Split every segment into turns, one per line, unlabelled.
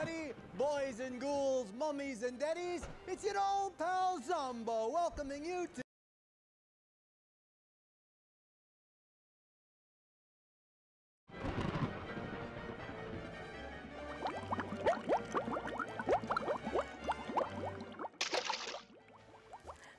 everybody, boys and ghouls, mummies and daddies. It's your old pal Zomboo welcoming you to...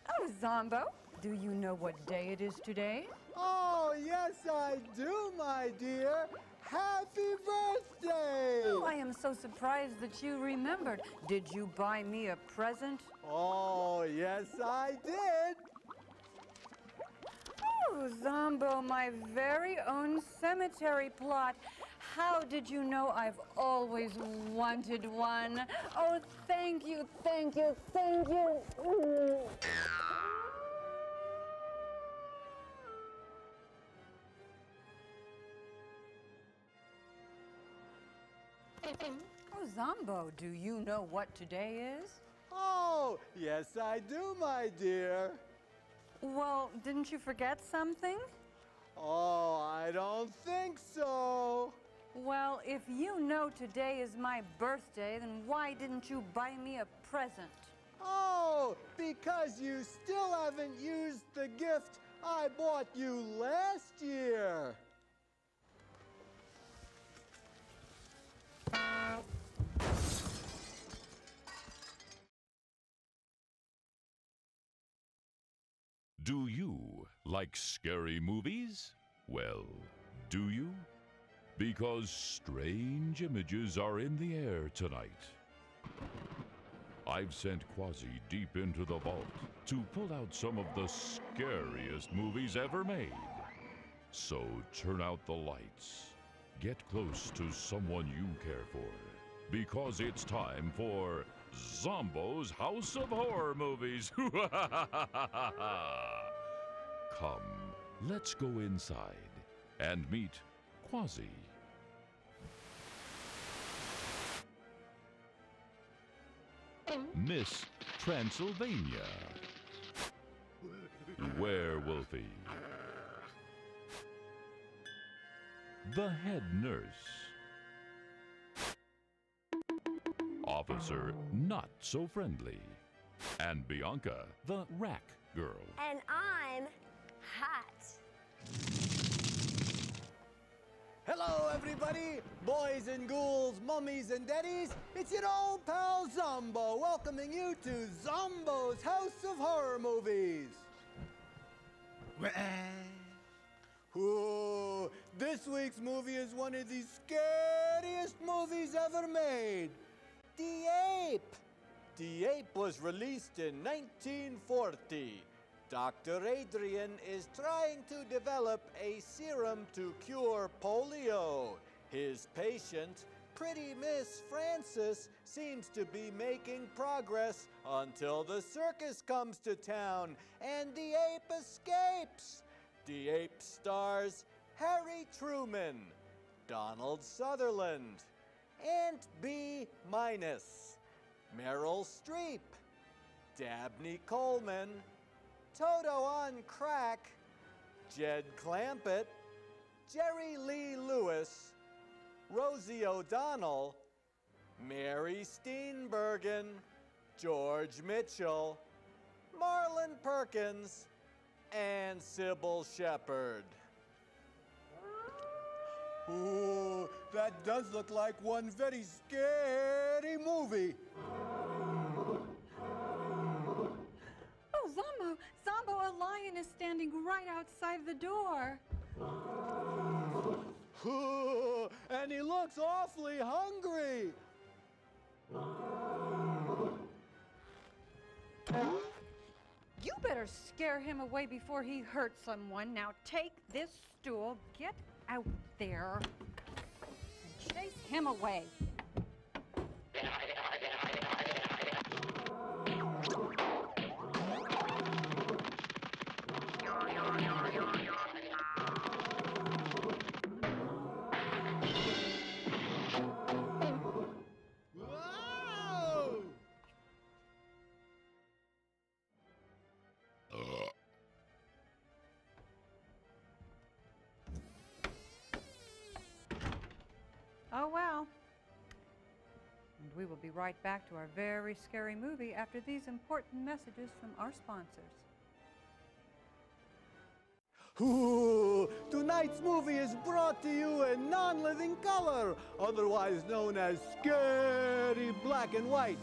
Oh, Zomboo, do you know what day it is today?
Oh, yes, I do, my dear. Happy birthday!
Oh, I am so surprised that you remembered. Did you buy me a present?
Oh, yes, I did.
Oh, Zomboo, my very own cemetery plot. How did you know I've always wanted one? Oh, thank you, thank you, thank you. Oh, Zomboo, do you know what today is?
Oh, yes, I do, my dear.
Well, didn't you forget something?
Oh, I don't think so.
Well, if you know today is my birthday, then why didn't you buy me a present?
Oh, because you still haven't used the gift I bought you last year.
Do you like scary movies? Well, do you? Because strange images are in the air tonight. I've sent Quasi deep into the vault to pull out some of the scariest movies ever made. So turn out the lights, get close to someone you care for, because it's time for Zomboo's House of Horror Movies. Come, let's go inside and meet Quasi. Miss Transylvania. Werewolfie. The head nurse. Officer not so friendly. And Bianca, the rack girl.
And I'm hot.
Hello, everybody, boys and ghouls, mummies and daddies. It's your old pal Zomboo welcoming you to Zomboo's House of Horror Movies. Ooh, this week's movie is one of the scariest movies ever made. The Ape. The Ape was released in 1940. Dr. Adrian is trying to develop a serum to cure polio. His patient, Pretty Miss Frances, seems to be making progress until the circus comes to town and the ape escapes. The Ape stars Harry Truman, Donald Sutherland, Aunt B minus, Meryl Streep, Dabney Coleman, Toto on crack, Jed Clampett, Jerry Lee Lewis, Rosie O'Donnell, Mary Steenburgen, George Mitchell, Marlon Perkins, and Sybil Shepherd. Ooh, that does look like one very scary movie.
Oh, Zomboo, a lion is standing right outside the door.
Ooh, and he looks awfully hungry.
You better scare him away before he hurts someone. Now take this stool, get out there, and chase him away. Oh, well. And we will be right back to our very scary movie after these important messages from our sponsors.
Ooh, tonight's movie is brought to you in non-living color, otherwise known as scary black and white.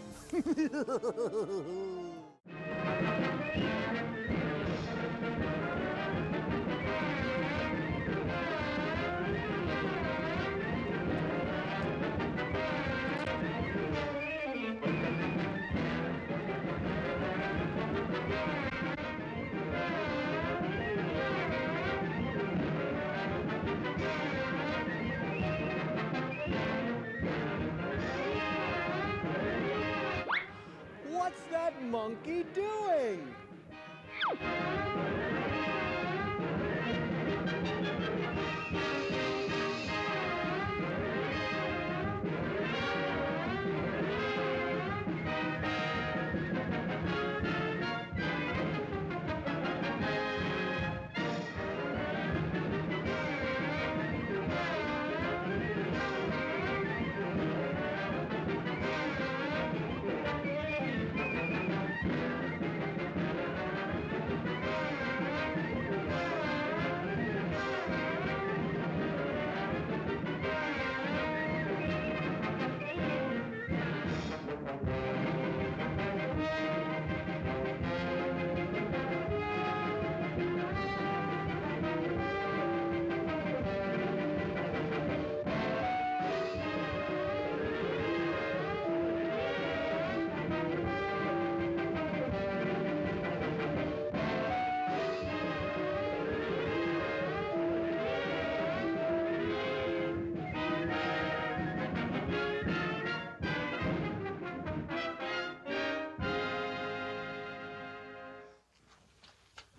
What's that monkey doing?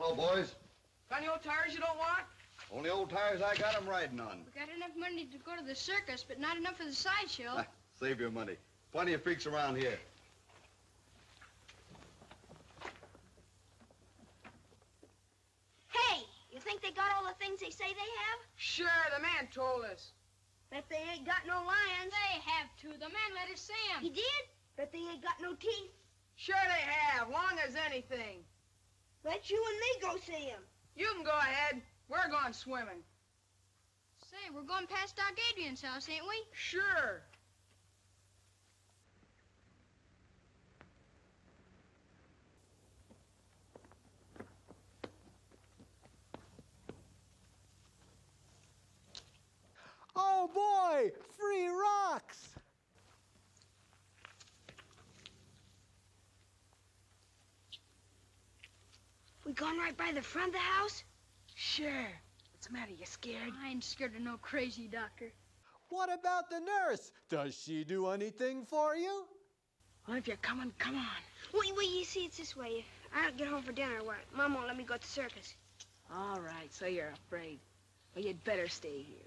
Hello, boys.
Got any old tires you don't want?
Only old tires I got, I'm riding on.
We got enough money to go to the circus, but not enough for the sideshow.
Save your money. Plenty of freaks around here.
Hey, you think they got all the things they say they have?
Sure, the man told us.
Bet they ain't got no lions.
They have to. The man let us see him.
He did? Bet they ain't got no teeth.
Sure they have, long as anything.
Let you and me go see him.
You can go ahead. We're going swimming.
Say, we're going past Doc Adrian's house, ain't we?
Sure.
Oh boy, free rocks!
We gone right by the front of the house?
Sure. What's the matter? You scared?
I ain't scared of no crazy doctor.
What about the nurse? Does she do anything for you?
Well, if you're coming, come on.
Wait, you see, it's this way. If I don't get home for dinner, what? Mom won't let me go to the circus.
All right, so you're afraid. Well, you'd better stay here.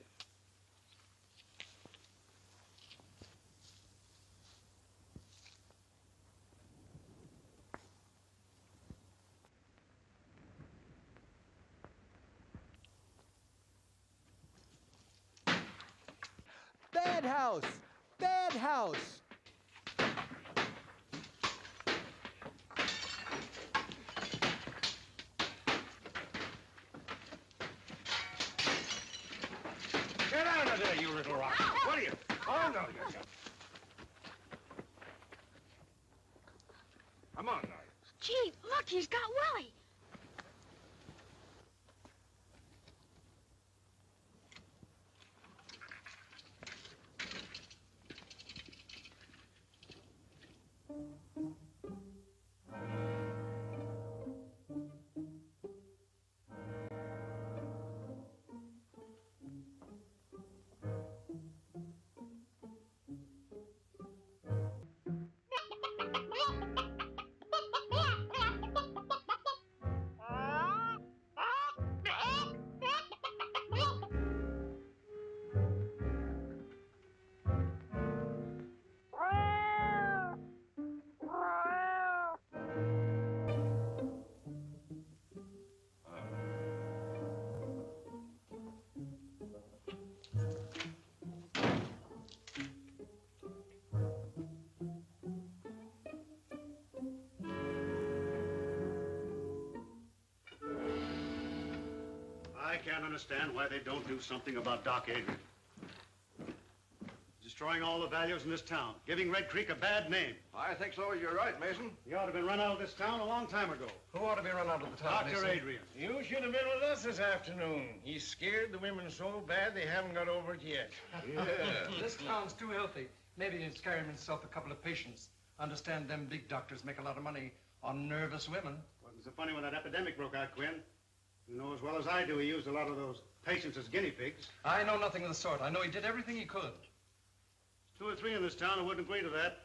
Bad house! Bad house!
Get out of there, you little rock. What are you? Oh, no, you're just... Come on, now.
Gee, look, he's got Willie.
I can't understand why they don't do something about Doc Adrian. Destroying all the values in this town, giving Red Creek a bad name.
I think so. You're right, Mason.
He ought to have been run out of this town a long time ago.
Who ought to be run out of the town,
Dr. Adrian.
You should have been with us this afternoon. He's scared the women so bad they haven't got over it yet.
Yeah.
This town's too healthy. Maybe he'd scare himself a couple of patients. Understand them big doctors make a lot of money on nervous women.
Wasn't so funny when that epidemic broke out, Quinn. You know as well as I do he used a lot of those patients as guinea pigs.
I know nothing of the sort. I know he did everything he could.
2 or 3 in this town who wouldn't agree to that.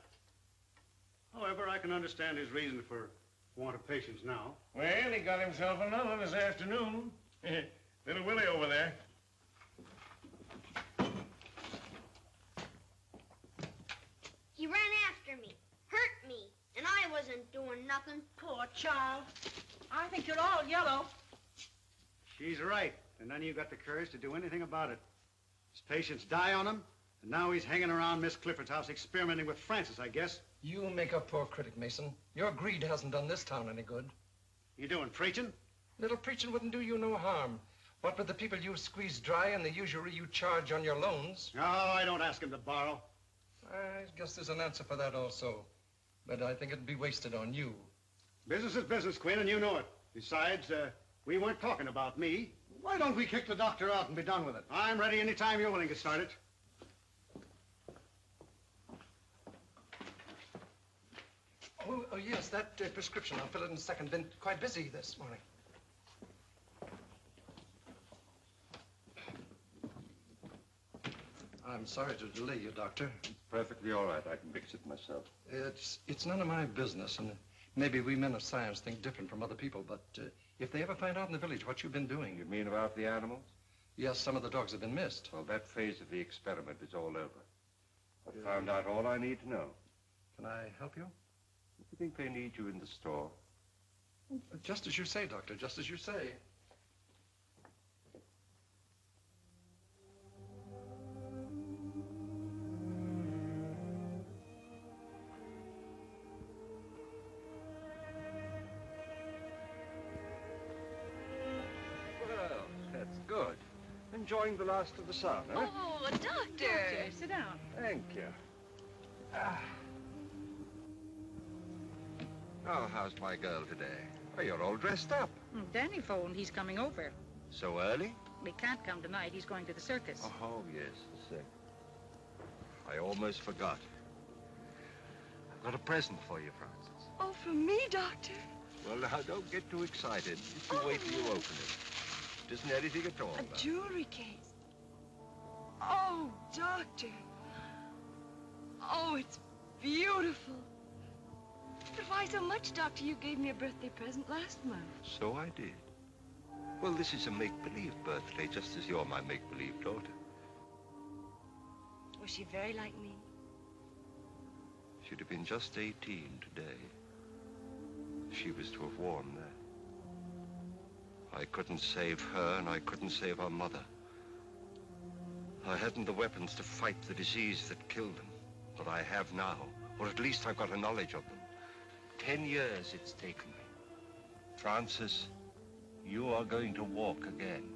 However, I can understand his reason for want of patients now.
Well, he got himself another this afternoon. Little Willie over there.
He ran after me, hurt me, and I wasn't doing nothing.
Poor child. I think you're all yellow.
She's right, and none of you got the courage to do anything about it. His patients die on him, and now he's hanging around Miss Clifford's house experimenting with Francis, I guess.
You make a poor critic, Mason. Your greed hasn't done this town any good.
You doing preaching?
Little preaching wouldn't do you no harm. What with the people you squeeze dry and the usury you charge on your loans?
No, I don't ask him to borrow.
I guess there's an answer for that also. But I think it'd be wasted on you.
Business is business, Quinn, and you know it. Besides, we weren't talking about me.
Why don't we kick the doctor out and be done with it?
I'm ready anytime you're willing to start it.
Oh, yes, that prescription. I'll fill it in a second. Been quite busy this morning. I'm sorry to delay you, Doctor.
Perfectly all right. I can fix it myself.
It's none of my business, and maybe we men of science think different from other people, but if they ever find out in the village what you've been doing...
You mean about the animals?
Yes, some of the dogs have been missed.
Well, that phase of the experiment is all over. I've found out all I need to know.
Can I help you?
Do you think they need you in the store?
Just as you say, Doctor, just as you say.
Well, that's good. Enjoying the last of the sun, huh?
Oh, doctor. Sit down.
Thank you. Oh, how's my girl today? Oh, you're all dressed up.
Danny phoned. He's coming over.
So early?
We can't come tonight. He's going to the circus.
Oh, yes, sick. I almost forgot. I've got a present for you, Francis.
Oh, for me, Doctor?
Well, now, don't get too excited. Just you wait till you open it. It isn't anything at all.
A jewelry case. Oh, Doctor. Oh, it's beautiful. But why so much, Doctor? You gave me a birthday present last month.
So I did. Well, this is a make-believe birthday, just as you're my make-believe daughter.
Was she very like me?
She'd have been just 18 today. She was to have worn that. I couldn't save her, and I couldn't save her mother. I hadn't the weapons to fight the disease that killed them, but I have now, or at least I've got a knowledge of them. 10 years it's taken me. Francis, you are going to walk again.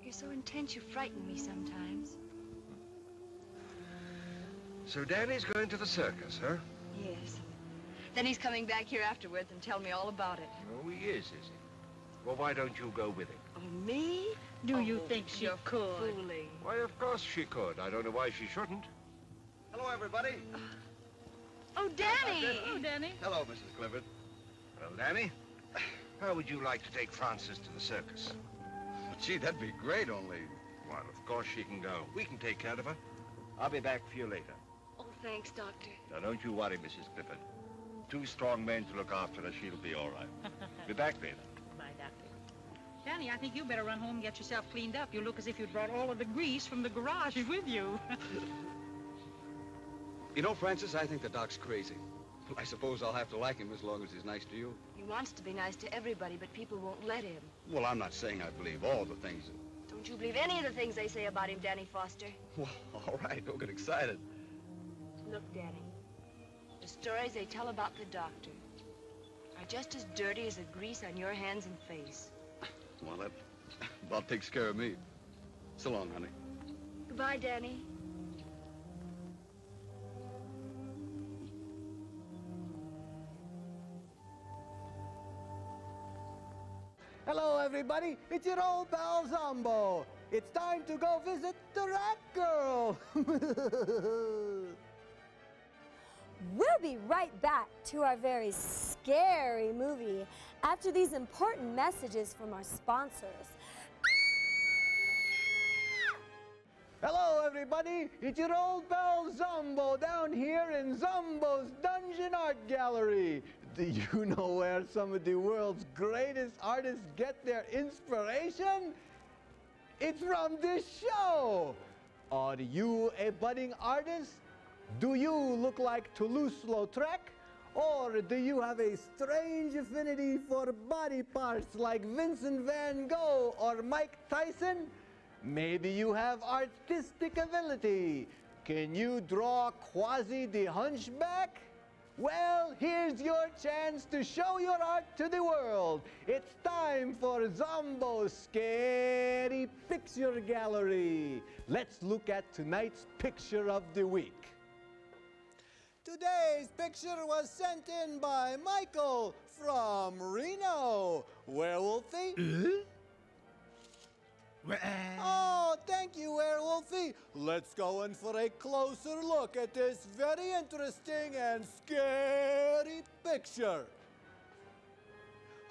You're so intense, you frighten me sometimes.
So Danny's going to the circus, huh?
Yes. Then he's coming back here afterwards and tell me all about it.
Oh, he is he? Well, why don't you go with him?
Oh, me? Do you think she could? Fooling.
Why, of course she could. I don't know why she shouldn't.
Hello, everybody.
Oh, Danny!
Oh, Danny. Hello, Mrs. Clifford.
Well, Danny, how would you like to take Frances to the circus?
Gee, that'd be great, only...
Well, of course she can go. We can take care of her. I'll be back for you later.
Oh, thanks, Doctor.
Now, don't you worry, Mrs. Clifford. 2 strong men to look after her. She'll be all right. Be back later.
Bye, Doctor. Danny, I think you better run home and get yourself cleaned up. You look as if you'd brought all of the grease from the garage with you.
You know, Francis, I think the doc's crazy. I suppose I'll have to like him as long as he's nice to you.
He wants to be nice to everybody, but people won't let him.
Well, I'm not saying I believe all the things that...
Don't you believe any of the things they say about him, Danny Foster?
Well, all right, don't get excited.
Look, Danny, the stories they tell about the doctor are just as dirty as the grease on your hands and face.
Well, that about takes care of me. So long, honey.
Goodbye, Danny.
Hello, everybody. It's your old pal Zomboo. It's time to go visit the rat girl.
We'll be right back to our very scary movie after these important messages from our sponsors.
Hello, everybody. It's your old pal Zomboo down here in Zomboo's Dungeon Art Gallery. Do you know where some of the world's greatest artists get their inspiration? It's from this show. Are you a budding artist? Do you look like Toulouse-Lautrec? Or do you have a strange affinity for body parts like Vincent van Gogh or Mike Tyson? Maybe you have artistic ability. Can you draw Quasi the Hunchback? Well, here's your chance to show your art to the world. It's time for Zomboo's Scary Picture Gallery. Let's look at tonight's picture of the week. Today's picture was sent in by Michael from Reno. Werewolfie? Oh, thank you, Werewolfie. Let's go in for a closer look at this very interesting and scary picture.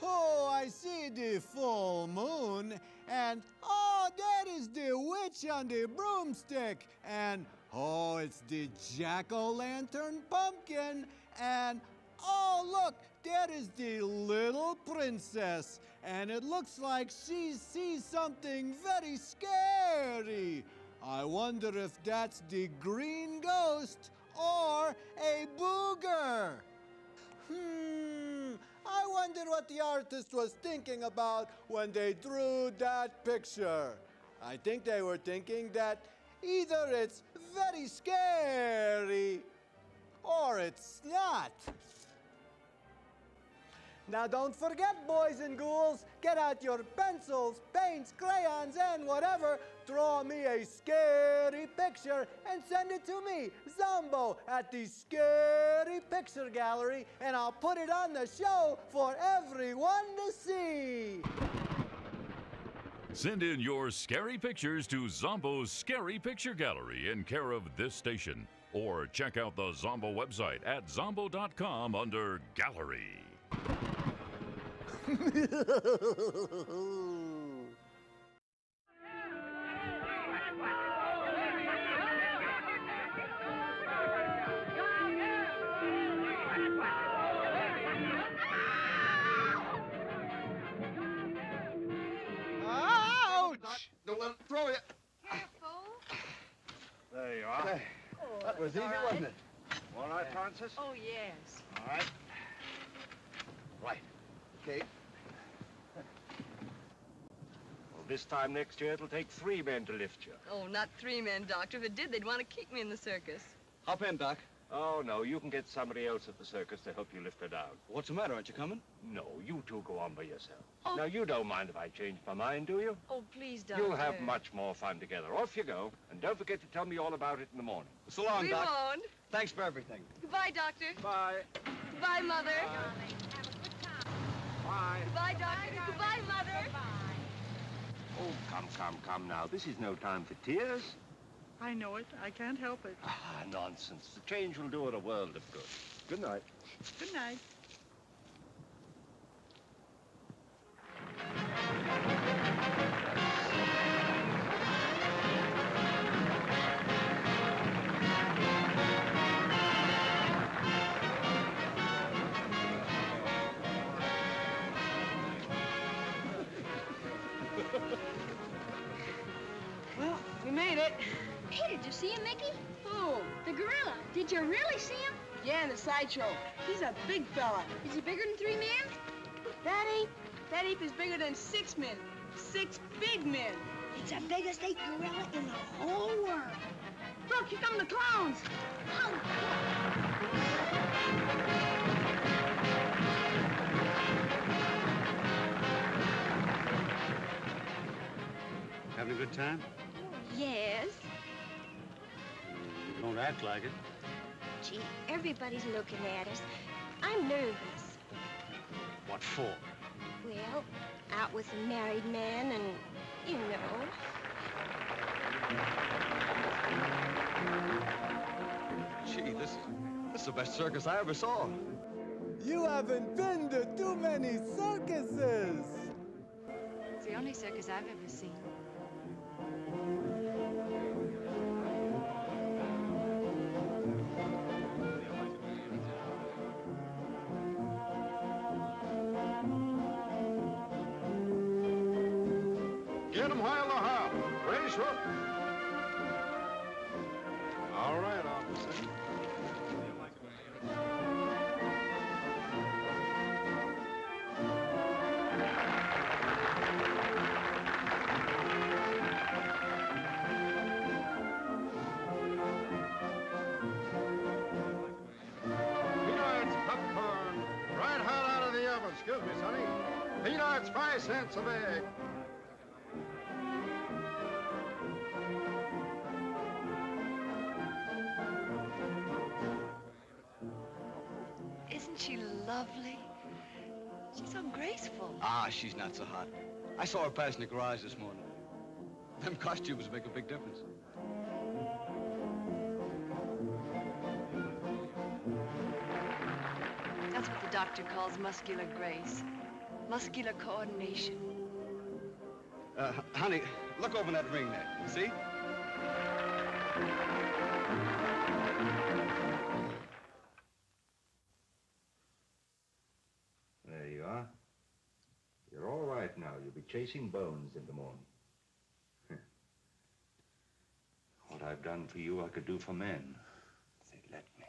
Oh, I see the full moon, and oh, there is the witch on the broomstick, and oh, it's the jack-o'-lantern pumpkin, and oh, look, there is the little princess, and it looks like she sees something very scary. I wonder if that's the green ghost or a booger. I wonder what the artist was thinking about when they drew that picture. I think they were thinking that either it's very scary or it's not. Now don't forget, boys and ghouls, get out your pencils, paints, crayons, and whatever. Draw me a scary picture and send it to me, Zomboo, at the Scary Picture Gallery, and I'll put it on the show for everyone to see.
Send in your scary pictures to Zomboo's Scary Picture Gallery in care of this station. Or check out the Zomboo website at zomboo.com under Gallery.
Ouch! Don't let it throw you.
Careful.
There you are.
Hey, that was easy, wasn't it?
All right, Francis?
Oh, yes.
All right. Right.
Okay.
Well, this time next year, it'll take 3 men to lift you.
Oh, not 3 men, Doctor. If it did, they'd want to keep me in the circus.
Hop in, Doc.
Oh, no, you can get somebody else at the circus to help you lift her down.
What's the matter? Aren't you coming?
No, you two go on by yourself.
Oh.
Now, you don't mind if I change my mind, do you?
Oh, please, Doctor.
You'll have much more fun together. Off you go. And don't forget to tell me all about it in the morning.
So long,
We
Doc.
won't.
Thanks for everything.
Goodbye, Doctor.
Bye.
Goodbye, Mother.
Bye.
Goodbye, Doctor. Goodbye, Mother.
Oh, come now. This is no time for tears.
I know it. I can't help it.
Ah, nonsense. The change will do it a world of good. Good night.
Good night.
Well, we made it.
Hey, did you see him, Mickey?
Who?
The gorilla. Did you really see him?
Yeah, in the sideshow. He's a big fella.
Is he bigger than 3 men?
That ape is bigger than 6 men. 6 big men.
It's the biggest ape gorilla in the whole world.
Look, here come the clowns.
time?
Yes.
You don't act like it.
Gee, everybody's looking at us. I'm nervous.
What for?
Well, out with a married man and, you know.
Gee, this is the best circus I ever saw.
You haven't been to too many circuses.
It's the only circus I've ever seen.
Get them while they're hot. Race hook. All right, officer. Peanuts, popcorn, right hot out of the oven. Excuse me, sonny. Peanuts, 5 cents a bag.
Isn't she lovely? She's so graceful.
Ah, she's not so hot. I saw her pass in the garage this morning. Them costumes make a big difference.
That's what the doctor calls muscular grace. Muscular coordination.
Honey, look over in that ring there. See?
There you are. You're all right now. You'll be chasing bones in the morning. What I've done for you, I could do for men. If they'd let me.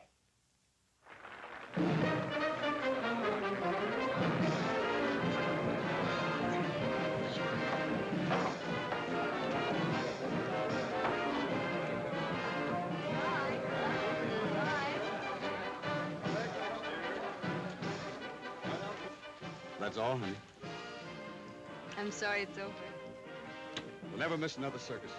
That's all, honey.
I'm sorry it's over.
We'll never miss another circus.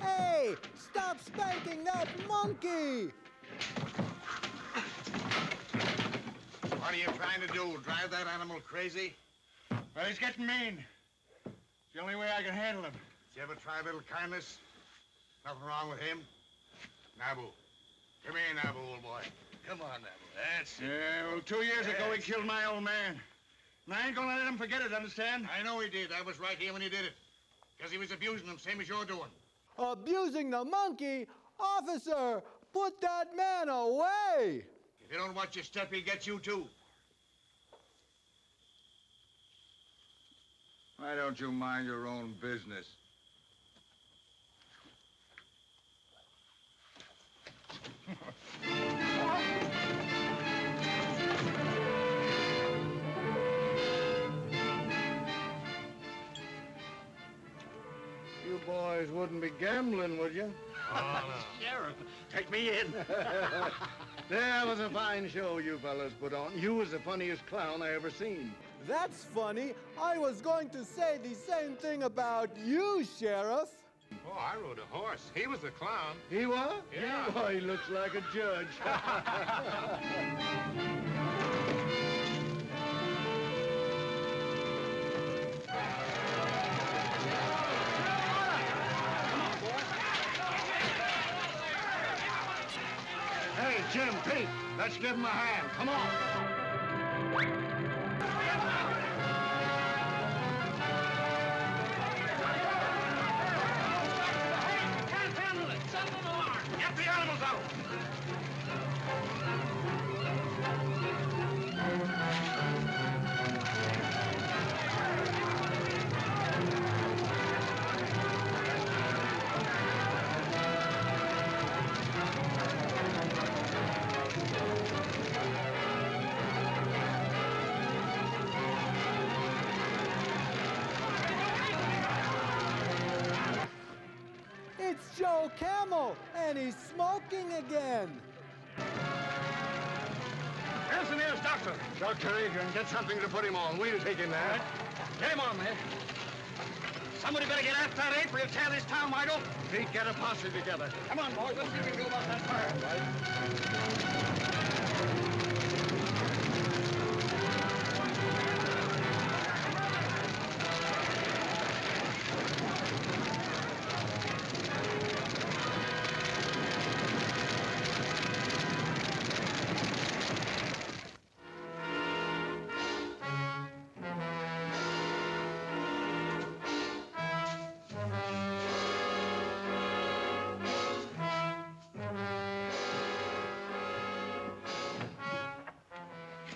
Hey, stop spanking that monkey!
What are you trying to do? Drive that animal crazy? Well, he's getting mean. It's the only way I can handle him. Did you ever try a little kindness? Nothing wrong with him? Nabu. Come here, Nabu, old boy. Come on, Nabu. That's it. Yeah, well, 2 years ago, he killed my old man. And I ain't gonna let him forget it, understand? I know he did. I was right here when he did it. Because he was abusing him, same as you're doing.
Abusing the monkey? Officer, put that man away!
If you don't watch your step, he'll get you, too. Why don't you mind your own business? You boys wouldn't be gambling, would you?
Oh, no. Sheriff, take me in.
That was a fine show you fellas put on. You was the funniest clown I ever seen.
That's funny. I was going to say the same thing about you, Sheriff.
Oh, I rode a horse. He was a clown.
He was?
Yeah.
Oh, he looks like a judge. Hey, Jim, Pete, let's give him a hand. Come on. Get the animals out!
It's Joe Camel, and he's smoking again.
Hanson, here's Doctor. Dr. Adrian, get something to put him on. We'll take him there. Get him on there. Somebody better get after that ape or he'll tear this town wide open. Pete, get a posse together. Come on, boys. Let's see what we can do about that fire. Right.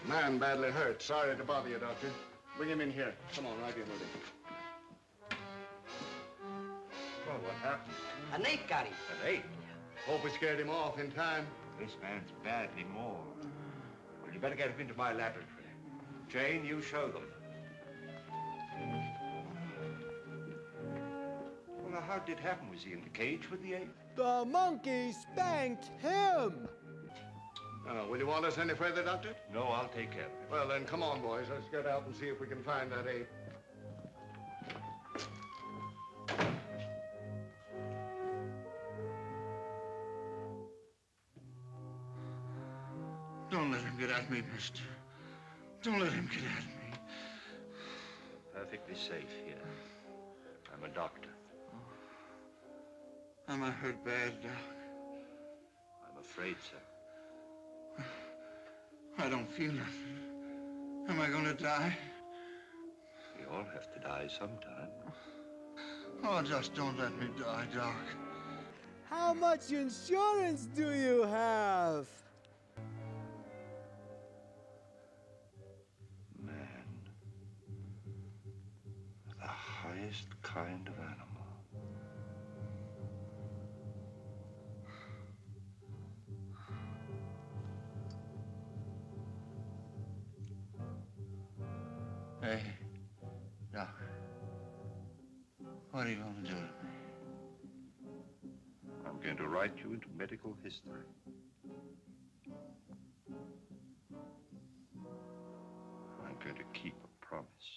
Man badly hurt. Sorry to bother you, Doctor. Bring him in here. Come on, right in with him. Well, what happened?
An ape got him.
An ape? Hope we scared him off in time.
This man's badly mauled. Well, you better get him into my laboratory. Jane, you show them. Well, now, how did it happen? Was he in the cage with the ape?
The monkey spanked him.
Will you want us any further, Doctor?
No, I'll take care of it.
Well, then, come on, boys. Let's get out and see if we can find that ape. Don't let him get at me, mister. Don't let him get at me.
Perfectly safe here. I'm a doctor.
Am I hurt bad, Doc?
I'm afraid so.
I don't feel nothing. Am I going to die?
We all have to die sometime.
Oh, just don't let me die, Doc.
How much insurance do you have?
Man. The highest kind of animal.
Hey, Doc. What are you going to do to me?
I'm going to write you into medical history. I'm going to keep a promise.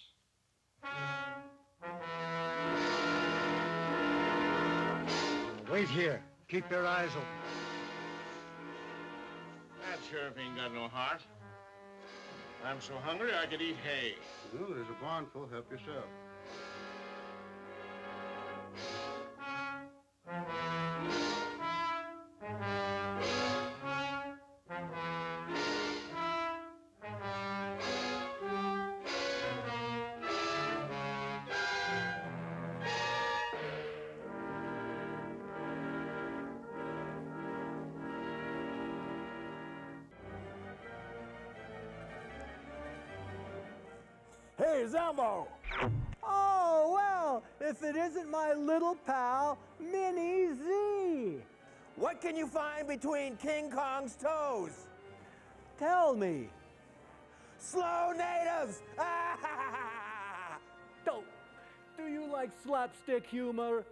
Wait here. Keep your eyes open.
That sheriff ain't got no heart. I'm so hungry I could eat hay.
Ooh, there's a barn full. Help yourself.
Hey, Zomboo! Oh, well, if it isn't my little pal, Minnie Z.
What can you find between King Kong's toes?
Tell me.
Slow natives!
Do you like slapstick humor?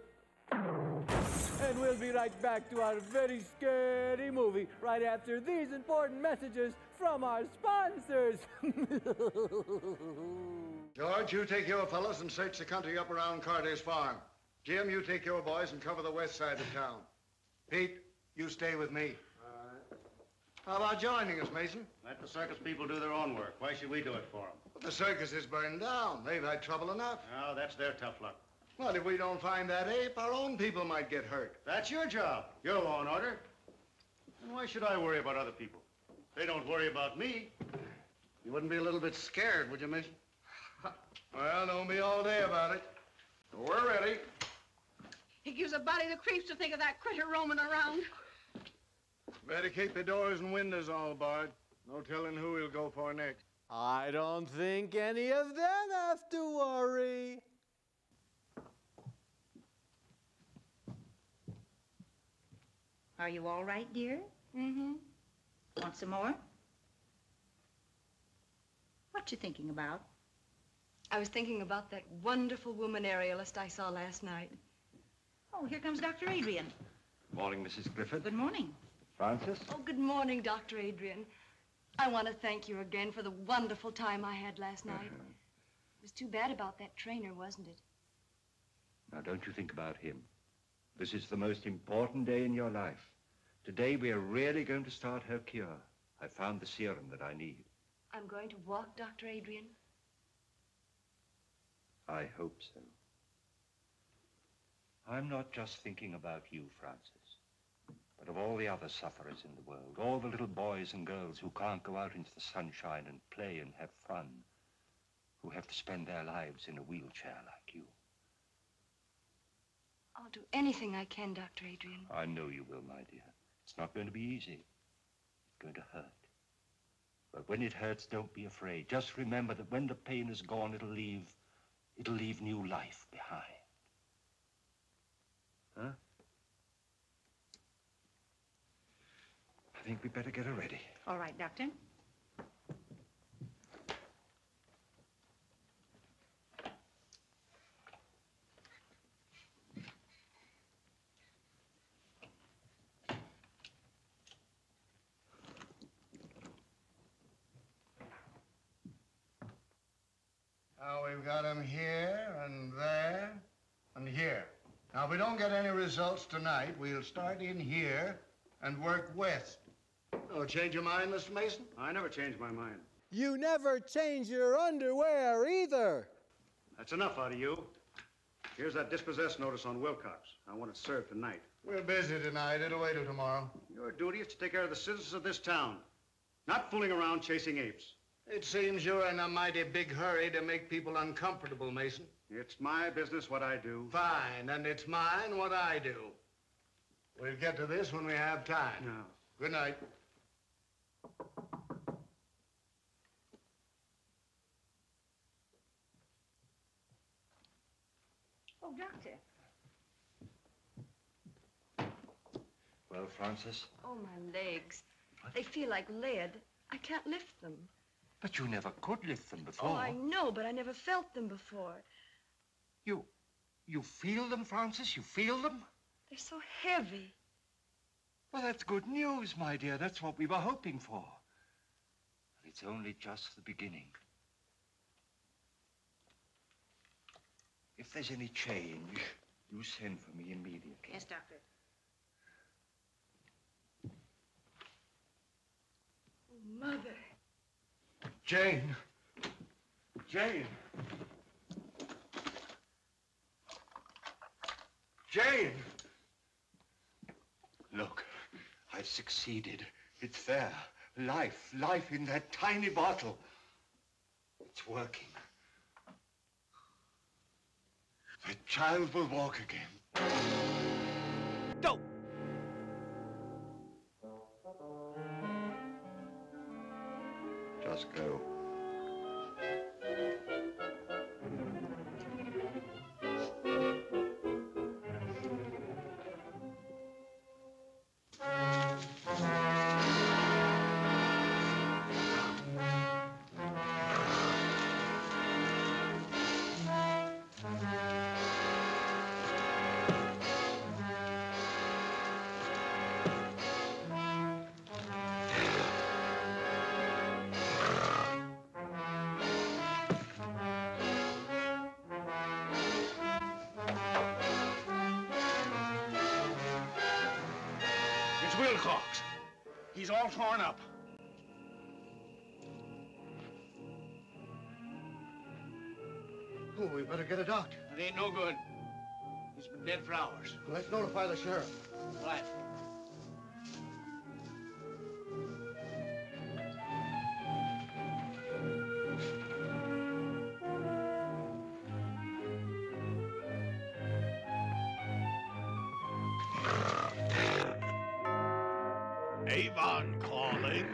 And we'll be right back to our very scary movie right after these important messages from our sponsors.
George, you take your fellows and search the country up around Carter's farm. Jim, you take your boys and cover the west side of town. Pete, you stay with me. All right. How about joining us, Mason?
Let the circus people do their own work. Why should we do it for them?
Well, the circus is burned down. They've had trouble enough.
No, that's their tough luck.
Well, if we don't find that ape, our own people might get hurt.
That's your job. Your law and order. And why should I worry about other people? They don't worry about me.
You wouldn't be a little bit scared, would you, Mason? Well, don't be all day about it. We're ready.
It gives a body the creeps to think of that critter roaming around.
Better keep the doors and windows all barred. No telling who he'll go for next.
I don't think any of them have to worry.
Are you all right, dear? Mm-hmm. Want some more? What you thinking about?
I was thinking about that wonderful woman aerialist I saw last night.
Oh, here comes Dr. Adrian.
Morning, Mrs. Clifford.
Good morning.
Francis?
Oh, good morning, Dr. Adrian. I want to thank you again for the wonderful time I had last night. It was too bad about that trainer, wasn't it?
Now, don't you think about him. This is the most important day in your life. Today, we are really going to start her cure. I found the serum that I need.
I'm going to walk, Dr. Adrian.
I hope so. I'm not just thinking about you, Francis, but of all the other sufferers in the world, all the little boys and girls who can't go out into the sunshine and play and have fun, who have to spend their lives in a wheelchair like you.
I'll do anything I can, Dr. Adrian.
I know you will, my dear. It's not going to be easy. It's going to hurt. But when it hurts, don't be afraid. Just remember that when the pain is gone, it'll leave new life behind. Huh? I think we better get her ready.
All right, Doctor.
Now we've got him here and there and here. Now, if we don't get any results tonight, we'll start in here and work west. Oh, change your mind, Mr. Mason?
I never change my mind.
You never change your underwear either.
That's enough out of you. Here's that dispossessed notice on Wilcox. I want it served tonight.
We're busy tonight. It'll wait till tomorrow.
Your duty is to take care of the citizens of this town, not fooling around chasing apes.
It seems you're in a mighty big hurry to make people uncomfortable, Mason.
It's my business what I do.
Fine, and it's mine what I do. We'll get to this when we have time.
No.
Good night.
Oh, Doctor.
Well, Francis?
Oh, my legs. They feel like lead. I can't lift them.
But you never could lift them before.
Oh, I know, but I never felt them before.
You feel them, Francis? You feel them?
They're so heavy.
Well, that's good news, my dear. That's what we were hoping for. It's only just the beginning. If there's any change, you send for me immediately.
Yes, Doctor.
Oh, Mother.
Jane.
Jane! Jane!
Look, I've succeeded. It's there. Life in that tiny bottle. It's working. The child will walk again.
Go!
Just go.
It's Wilcox. He's all torn up.
Oh, we better get a doctor.
It ain't no good. He's been dead for hours.
Let's notify the sheriff.
Right.
Avon calling.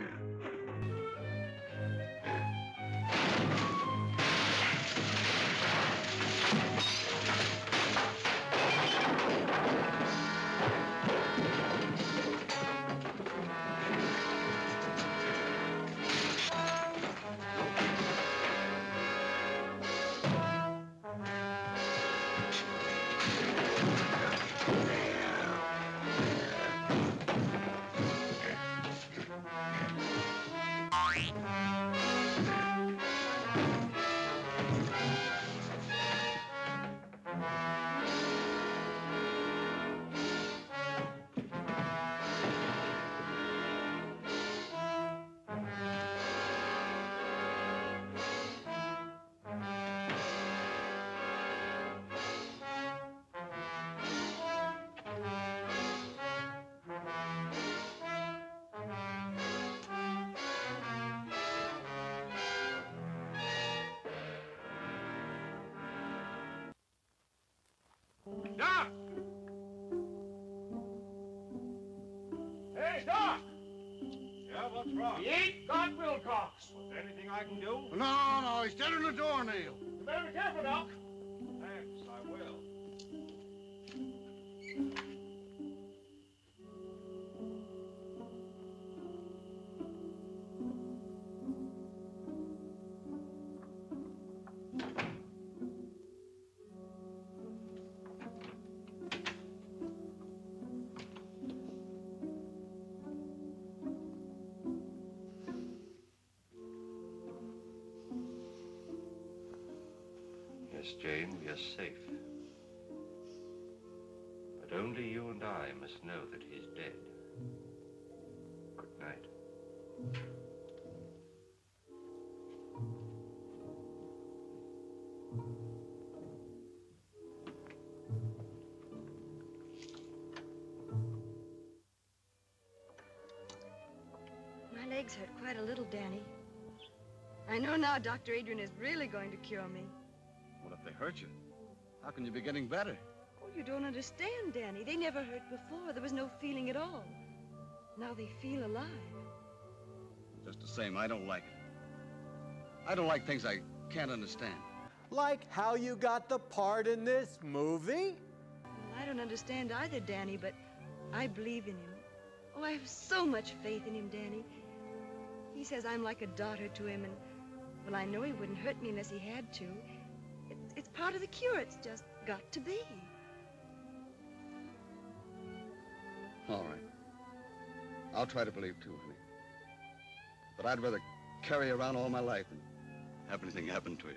Doc! Hey, Doc! Yeah, what's wrong? He ain't got Wilcox. Was there anything I can do?
No, he's dead in the doornail.
You better be careful, Doc. Thanks, I will.
Yes, Jane, we are safe. But only you and I must know that he's dead. Good night.
My legs hurt quite a little, Danny. I know now Dr. Adrian is really going to cure me.
What if they hurt you? How can you be getting better?
Oh, you don't understand, Danny. They never hurt before. There was no feeling at all. Now they feel alive.
Just the same, I don't like it. I don't like things I can't understand.
Like how you got the part in this movie?
Well, I don't understand either, Danny, but I believe in him. Oh, I have so much faith in him, Danny. He says I'm like a daughter to him, and, well, I know he wouldn't hurt me unless he had to. It's part of the cure. It's just got to be.
All right. I'll try to believe, too, honey. But I'd rather carry you around all my life than have anything happen to you.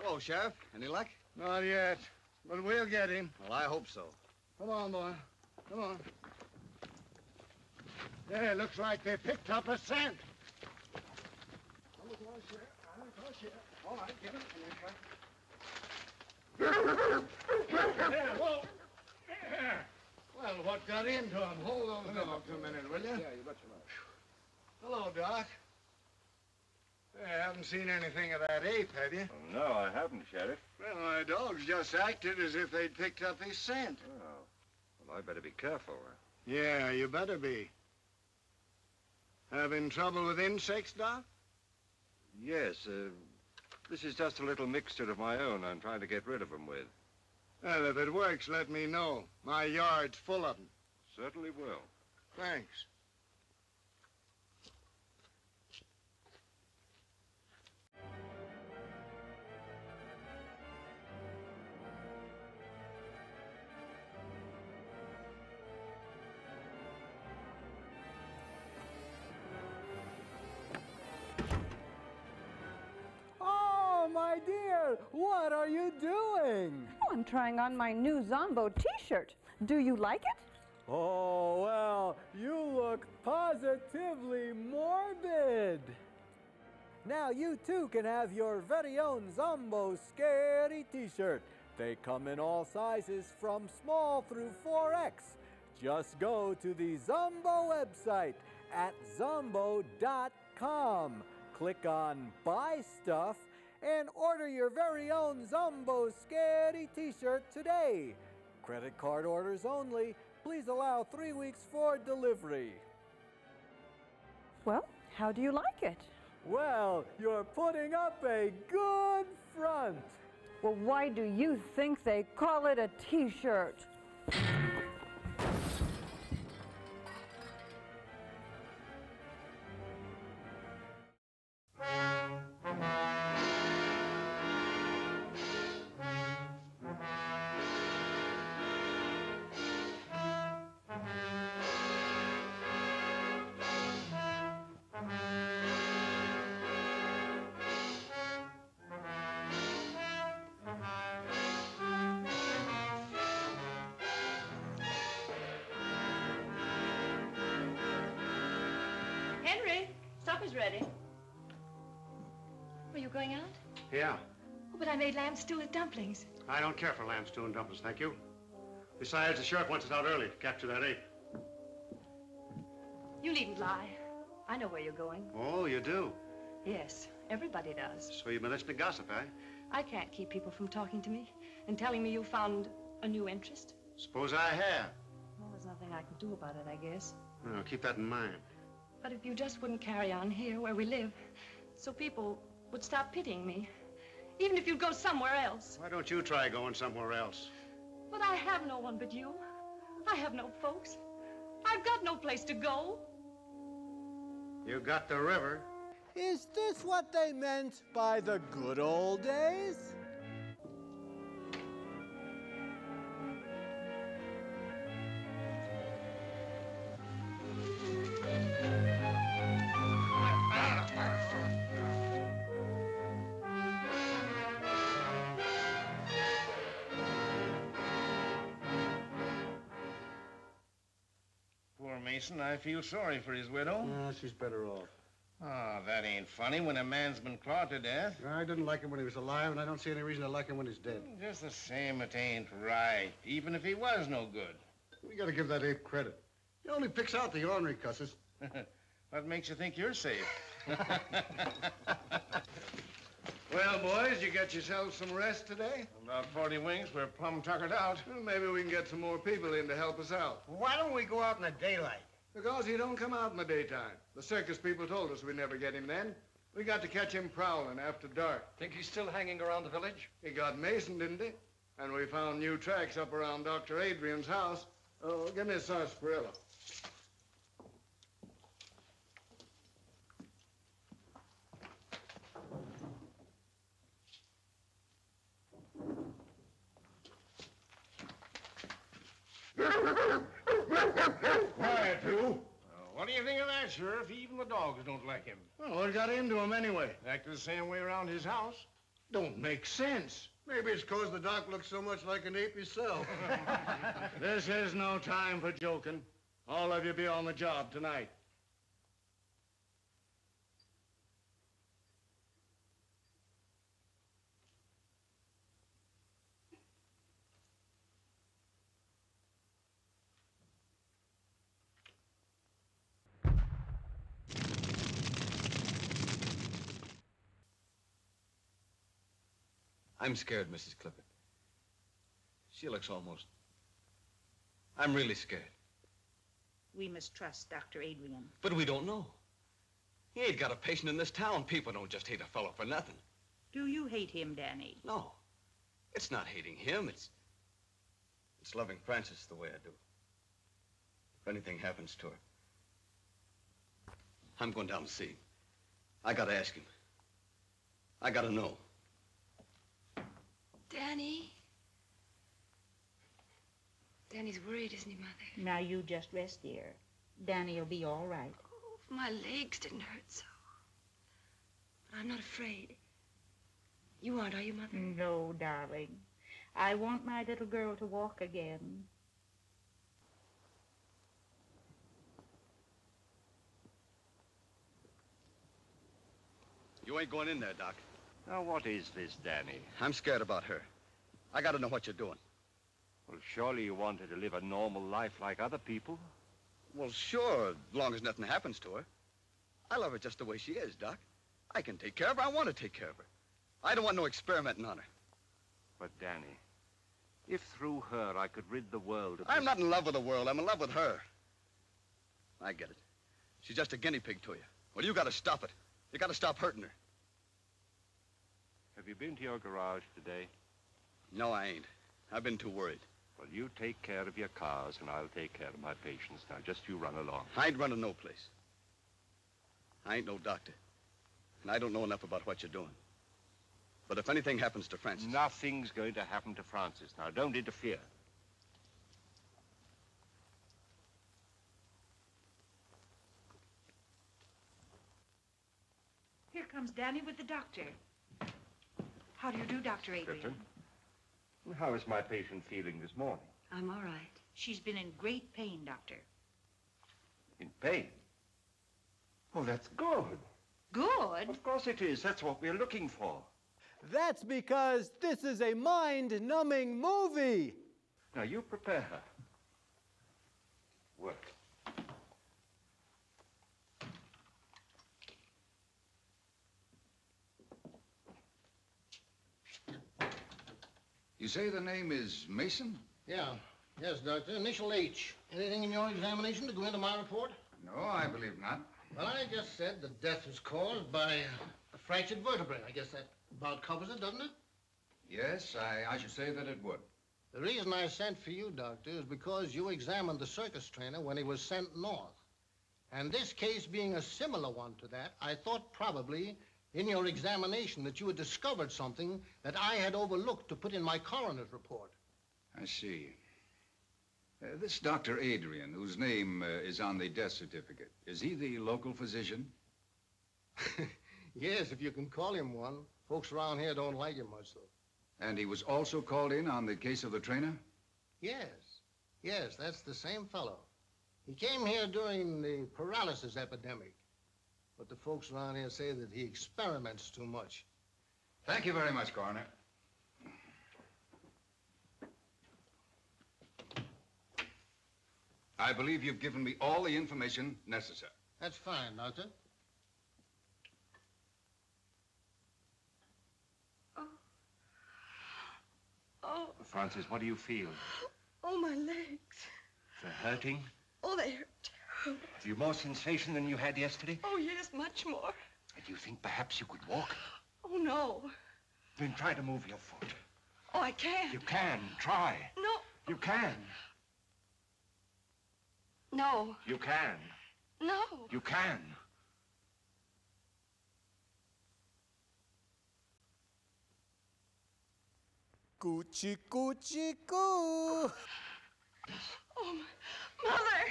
Hello, Sheriff. Any luck?
Not yet, but we'll get him.
Well, I hope so.
Come on, boy. Come on. Yeah, looks like they picked up a scent. All right, give it. Yeah, whoa. Yeah. Well, what got into him? Hold on a minute, will you?
Yeah, you betcha.
Hello, Doc. You haven't seen anything of that ape, have you?
Well, no, I haven't, Sheriff.
Well, my dogs just acted as if they'd picked up his scent.
Oh. Well, I better be careful.
Yeah, you better be. Having trouble with insects, Doc?
Yes, this is just a little mixture of my own I'm trying to get rid of them with.
Well, if it works, let me know. My yard's full of them.
Certainly will.
Thanks.
Oh, my dear, what are you doing?
Oh, I'm trying on my new Zomboo t-shirt. Do you like it?
Oh, well, you look positively morbid. Now you too can have your very own Zomboo Scary t-shirt. They come in all sizes from small through 4X. Just go to the Zomboo website at zomboo.com. Click on Buy Stuff and order your very own Zomboo Scary t-shirt today. Credit card orders only. Please allow 3 weeks for delivery.
Well, how do you like it?
Well, you're putting up a good front.
Well, why do you think they call it a t-shirt?
Henry, supper's ready. Are you going out?
Yeah.
Oh, but I made lamb stew with dumplings.
I don't care for lamb stew and dumplings, thank you. Besides, the sheriff wants us out early to capture that ape.
You needn't lie. I know where you're going.
Oh, you do?
Yes, everybody does.
So you've been listening to gossip, eh?
I can't keep people from talking to me and telling me you found a new interest.
Suppose I have.
Well, there's nothing I can do about it, I guess.
Well, keep that in mind.
But if you just wouldn't carry on here where we live, so people would stop pitying me, even if you'd go somewhere else.
Why don't you try going somewhere else?
But I have no one but you. I have no folks. I've got no place to go.
You got the river.
Is this what they meant by the good old days?
Poor Mason, I feel sorry for his widow.
She's better off.
Oh, that ain't funny when a man's been clawed to death.
I didn't like him when he was alive, and I don't see any reason to like him when he's dead.
Just the same, it ain't right, even if he was no good.
We gotta give that ape credit. He only picks out the ornery cusses.
What makes you think you're safe?
Well, boys, you got yourselves some rest today?
About 40 wings, we're plumb tuckered out.
Well, maybe we can get some more people in to help us out.
Why don't we go out in the daylight?
Because he don't come out in the daytime. The circus people told us we'd never get him then. We got to catch him prowling after dark.
Think he's still hanging around the village?
He got Mason, didn't he? And we found new tracks up around Dr. Adrian's house. Oh, give me a sarsaparilla.
Quiet, you. What do you think of that, Sheriff? Even the dogs don't like him.
Well, what got into him anyway?
Acted the same way around his house.
Don't make sense. Maybe it's 'cause the doc looks so much like an ape himself. This is no time for joking. All of you be on the job tonight.
I'm scared, Mrs. Clifford. She looks almost... I'm really scared.
We must trust Dr. Adrian.
But we don't know. He ain't got a patient in this town. People don't just hate a fellow for nothing.
Do you hate him, Danny?
No. It's not hating him. It's loving Frances the way I do. If anything happens to her, I'm going down to see him. I gotta ask him. I gotta know.
Danny? Danny's worried, isn't he, Mother?
Now you just rest, dear. Danny'll be all right.
Oh, if my legs didn't hurt so. But I'm not afraid. You aren't, are you, Mother?
No, darling. I want my little girl to walk again.
You ain't going in there, Doc.
Now, what is this, Danny?
I'm scared about her. I gotta know what you're doing.
Well, surely you want her to live a normal life like other people?
Well, sure, as long as nothing happens to her. I love her just the way she is, Doc. I can take care of her. I want to take care of her. I don't want no experimenting on her.
But, Danny, if through her I could rid the world of
I'm not in love with the world. I'm in love with her. I get it. She's just a guinea pig to you. Well, you gotta stop it. You gotta stop hurting her.
Have you been to your garage today?
No, I ain't. I've been too worried.
Well, you take care of your cars, and I'll take care of my patients. Now, just you run along.
I ain't running no place. I ain't no doctor. And I don't know enough about what you're doing. But if anything happens to Francis...
Nothing's going to happen to Francis. Now, don't interfere.
Here comes Danny with the doctor. How do you do, Dr. Adrian?
Clifton, how is my patient feeling this morning?
I'm all right. She's been in great pain, Doctor.
In pain? Oh, that's good.
Good?
Of course it is. That's what we're looking for.
That's because this is a mind-numbing movie.
Now, you prepare her. Work.
You say the name is Mason?
Yeah. Yes, Doctor. Initial H. Anything in your examination to go into my report?
No, I believe not.
Well, I just said the death was caused by a fractured vertebrae. I guess that about covers it, doesn't it?
Yes, I should say that it would.
The reason I sent for you, Doctor, is because you examined the circus trainer when he was sent north. And this case being a similar one to that, I thought probably in your examination that you had discovered something that I had overlooked to put in my coroner's report.
I see. This Dr. Adrian, whose name is on the death certificate, is he the local physician?
Yes, if you can call him one. Folks around here don't like him much, though.
And he was also called in on the case of the trainer?
Yes. Yes, that's the same fellow. He came here during the paralysis epidemic. But the folks around here say that he experiments too much.
Thank you very much, Coroner. I believe you've given me all the information necessary.
That's fine, Doctor.
Oh,
Francis, what do you feel?
oh, my legs.
They're hurting?
Oh, they hurt terrible.
Have you more sensation than you had yesterday?
Oh, yes, much more.
Do you think perhaps you could walk?
Oh, no.
Then try to move your foot.
Oh, I can't.
You can. Try.
No.
You can.
No.
You can.
No.
You can.
Coochie coochie coo.
Oh, Mother.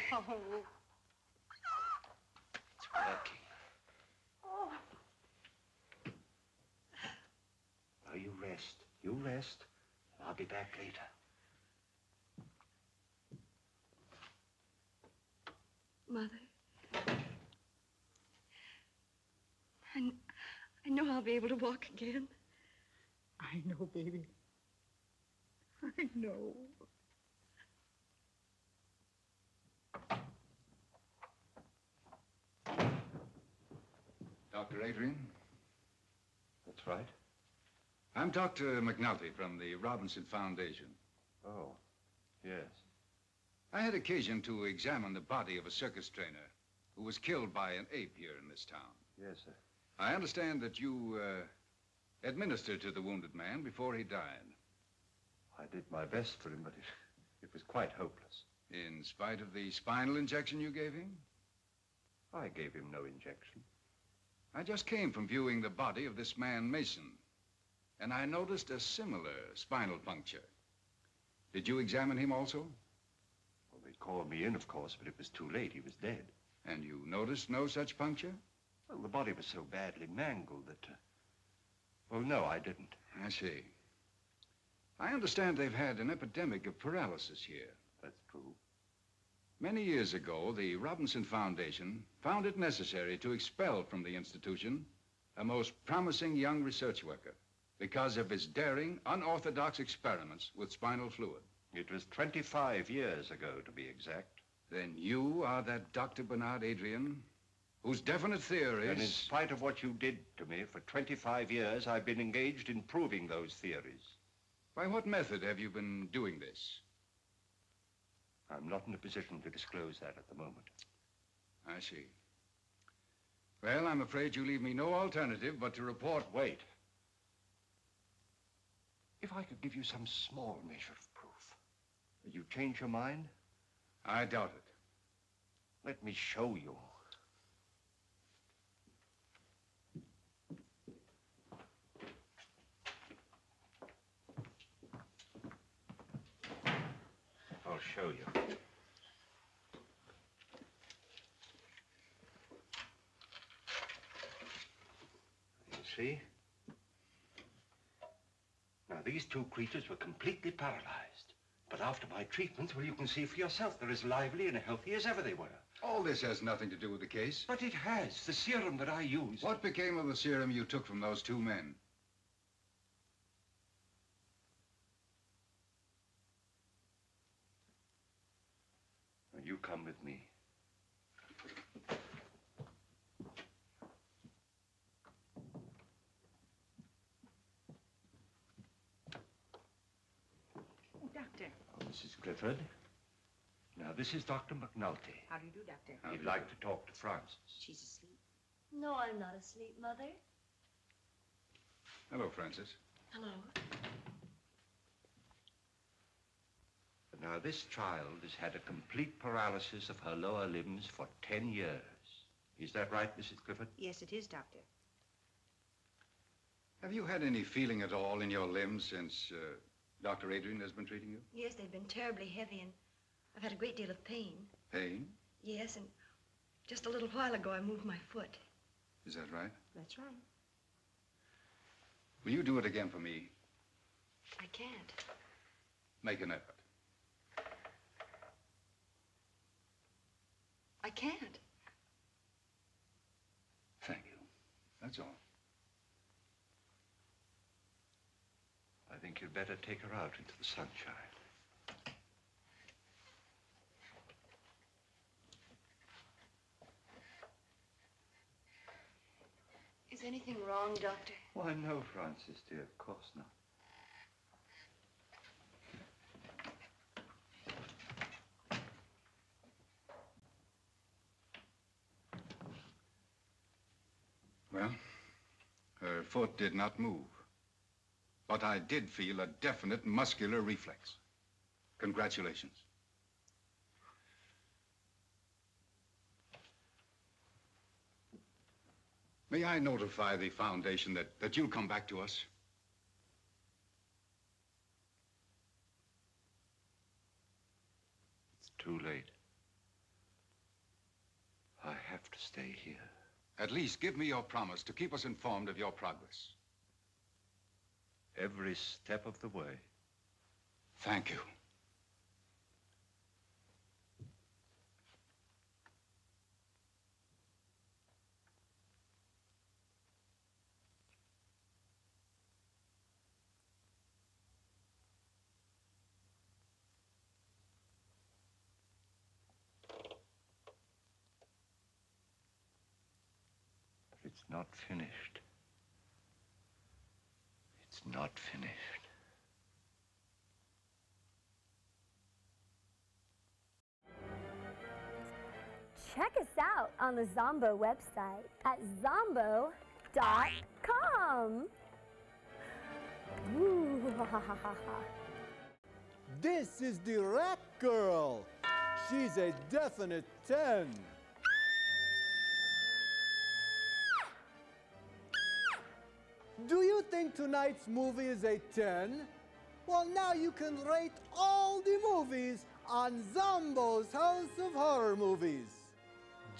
It's working.
Oh.
Now you rest. You rest. I'll be back later.
Mother. I know I'll be able to walk again.
I know, baby. I know.
Dr. Adrian?
That's right.
I'm Dr. McNulty from the Robinson Foundation.
Oh, yes.
I had occasion to examine the body of a circus trainer who was killed by an ape here in this town.
Yes, sir.
I understand that you administered to the wounded man before he died.
I did my best for him, but it was quite hopeless.
In spite of the spinal injection you gave him?
I gave him no injection.
I just came from viewing the body of this man, Mason, and I noticed a similar spinal puncture. Did you examine him also?
Well, they called me in, of course, but it was too late. He was dead.
And you noticed no such puncture?
Well, the body was so badly mangled that... Well, no, I didn't.
I see. I understand they've had an epidemic of paralysis here.
That's true.
Many years ago, the Robinson Foundation found it necessary to expel from the institution
a most promising young research worker because of his daring, unorthodox experiments with spinal fluid.
It was 25 years ago, to be exact.
Then you are that Dr. Bernard Adrian, whose definite theories...
And in spite of what you did to me, for 25 years, I've been engaged in proving those theories.
By what method have you been doing this?
I'm not in a position to disclose that at the moment.
I see. Well, I'm afraid you leave me no alternative but to report...
Wait. If I could give you some small measure of proof, would you change your mind?
I doubt it.
Let me show you. I'll show you. You see? Now, these two creatures were completely paralyzed. But after my treatment, well, you can see for yourself, they're as lively and healthy as ever they were.
All this has nothing to do with the case.
But it has. The serum that I used.
What became of the serum you took from those two men?
Now, you come with me.
Doctor.
Oh, Mrs. Clifford. Now, this is Dr. McNulty.
How do you do, Doctor?
He'd like to talk to Frances.
She's asleep.
No, I'm not asleep, Mother.
Hello, Frances.
Hello.
Now, this child has had a complete paralysis of her lower limbs for 10 years. Is that right, Mrs. Clifford?
Yes, it is, Doctor.
Have you had any feeling at all in your limbs since Dr. Adrian has been treating you?
Yes, they've been terribly heavy, and I've had a great deal of pain.
Pain?
Yes, and just a little while ago I moved my foot.
Is that right?
That's right.
Will you do it again for me?
I can't.
Make an effort.
I can't.
Thank you. That's all.
I think you'd better take her out into the sunshine.
Is anything wrong, Doctor?
Why, no, Frances, dear, of course not.
Well, her foot did not move. But I did feel a definite muscular reflex. Congratulations. May I notify the Foundation that you'll come back to us?
It's too late. I have to stay here.
At least give me your promise to keep us informed of your progress.
Every step of the way.
Thank you.
But it's not finished. It's not finished.
Check us out on the Zomboo website at zomboo.com. Ooh, ha, ha, ha, ha.
This is the Rat Girl. She's a definite 10. Do you think tonight's movie is a 10? Well, now you can rate all the movies on Zomboo's House of Horror Movies.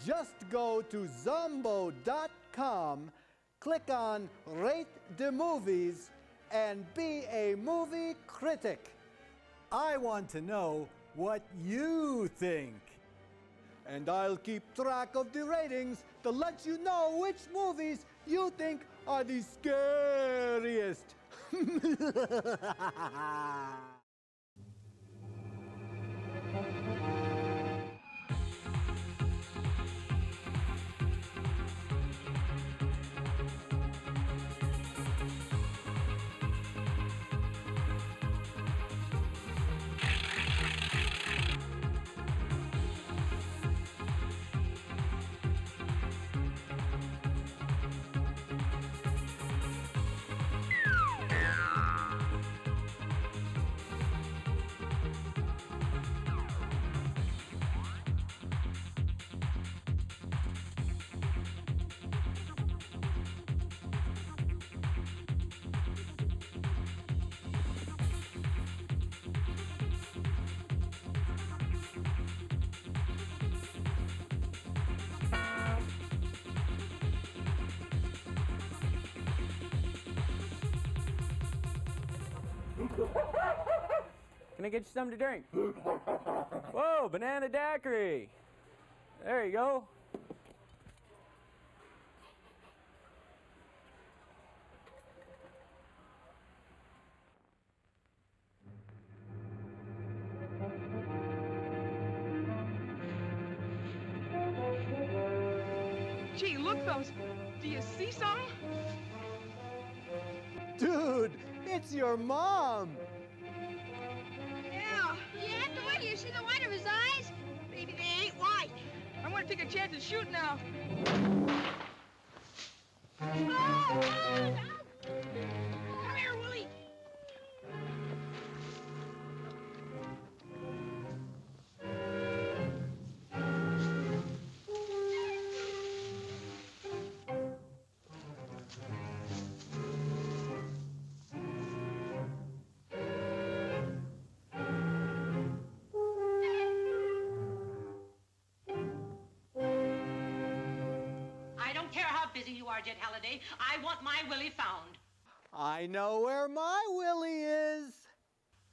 Just go to zomboo.com, click on Rate the Movies, and be a movie critic. I want to know what you think. And I'll keep track of the ratings to let you know which movies you think are the scariest.
Can I get you something to drink? Whoa, banana daiquiri. There you go.
Gee, look, fellas. Do you see something?
Dude, it's your mom.
Yeah. Yeah, do you see the white of his eyes? Maybe they ain't white.
I'm gonna take a chance and shoot now.
Oh, come here, Willie.
I don't care how busy you are, Jet Halliday. I want my Willie found.
I know where my Willie is.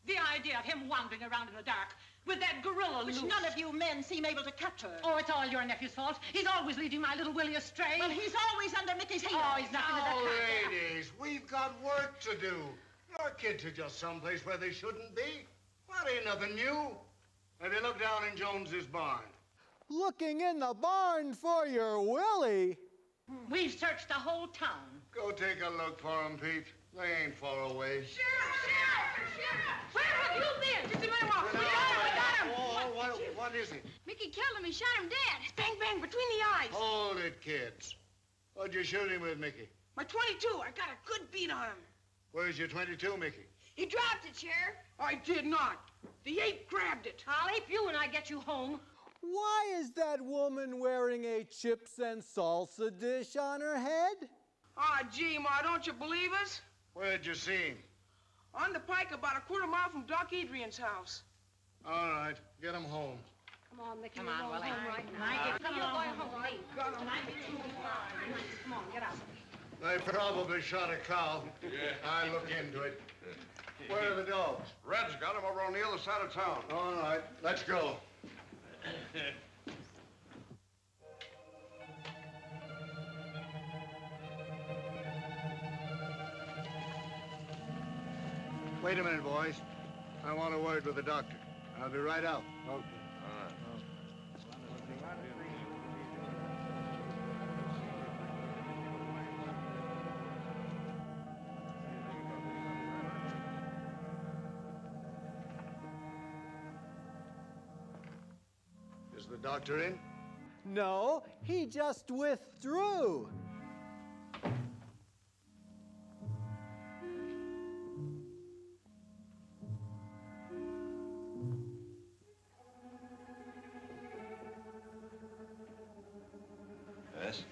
The idea of him wandering around in the dark with that gorilla
Which
loose.
none of you men seem able to capture.
Oh, it's all your nephew's fault. He's always leading my little Willie astray.
Well, he's always under Mickey's heel.
Oh, he's nothing to
Now,
that.
ladies, we've got work to do. Your kids are just someplace where they shouldn't be. That ain't nothing new. Have you looked down in Jones's barn?
Looking in the barn for your Willie?
We've searched the whole town.
Go take a look for him, Pete. They ain't far away.
Sheriff! Where have you been? Just a minute, Walker. We got him!
Oh, what is it?
Mickey killed him. He shot him dead.
Bang, bang, between the eyes.
Hold it, kids. What'd you shoot him with, Mickey?
My 22. I got a good beat on him.
Where's your 22, Mickey?
He dropped it, Sheriff.
I did not. The ape grabbed it.
I'll ape you when I get you home.
Why is that woman wearing a chips and salsa dish on her head?
Ah, gee, Ma, don't you believe us?
Where'd you see him?
On the pike about a quarter mile from Doc Adrian's house.
All right, get him home.
Come on, Mickey.
Come
we're
on,
going
Willie.
home right now.
Come
You're
on,
going
home
home
with
with
me.
me. Come on, get out.
They probably shot a cow. I look into it. Where are the dogs?
Red's got him over on the other side of town.
All right, let's go. Wait a minute, boys. I want a word with the doctor. I'll be right out. Okay. Is the doctor in?
No, he just withdrew.
Yes?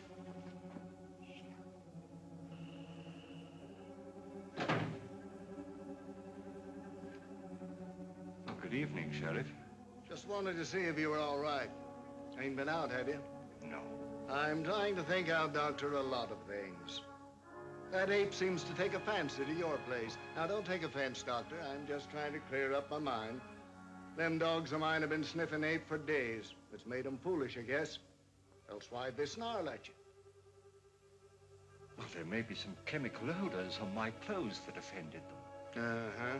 Well, good evening, Sheriff.
Just wanted to see if you were all right. Ain't been out, have you?
No.
I'm trying to think out, Doctor, a lot of things. That ape seems to take a fancy to your place. Now, don't take offense, Doctor. I'm just trying to clear up my mind. Them dogs of mine have been sniffing ape for days. It's made them foolish, I guess. Else why'd they snarl at you?
Well, there may be some chemical odors on my clothes that offended them.
Uh-huh.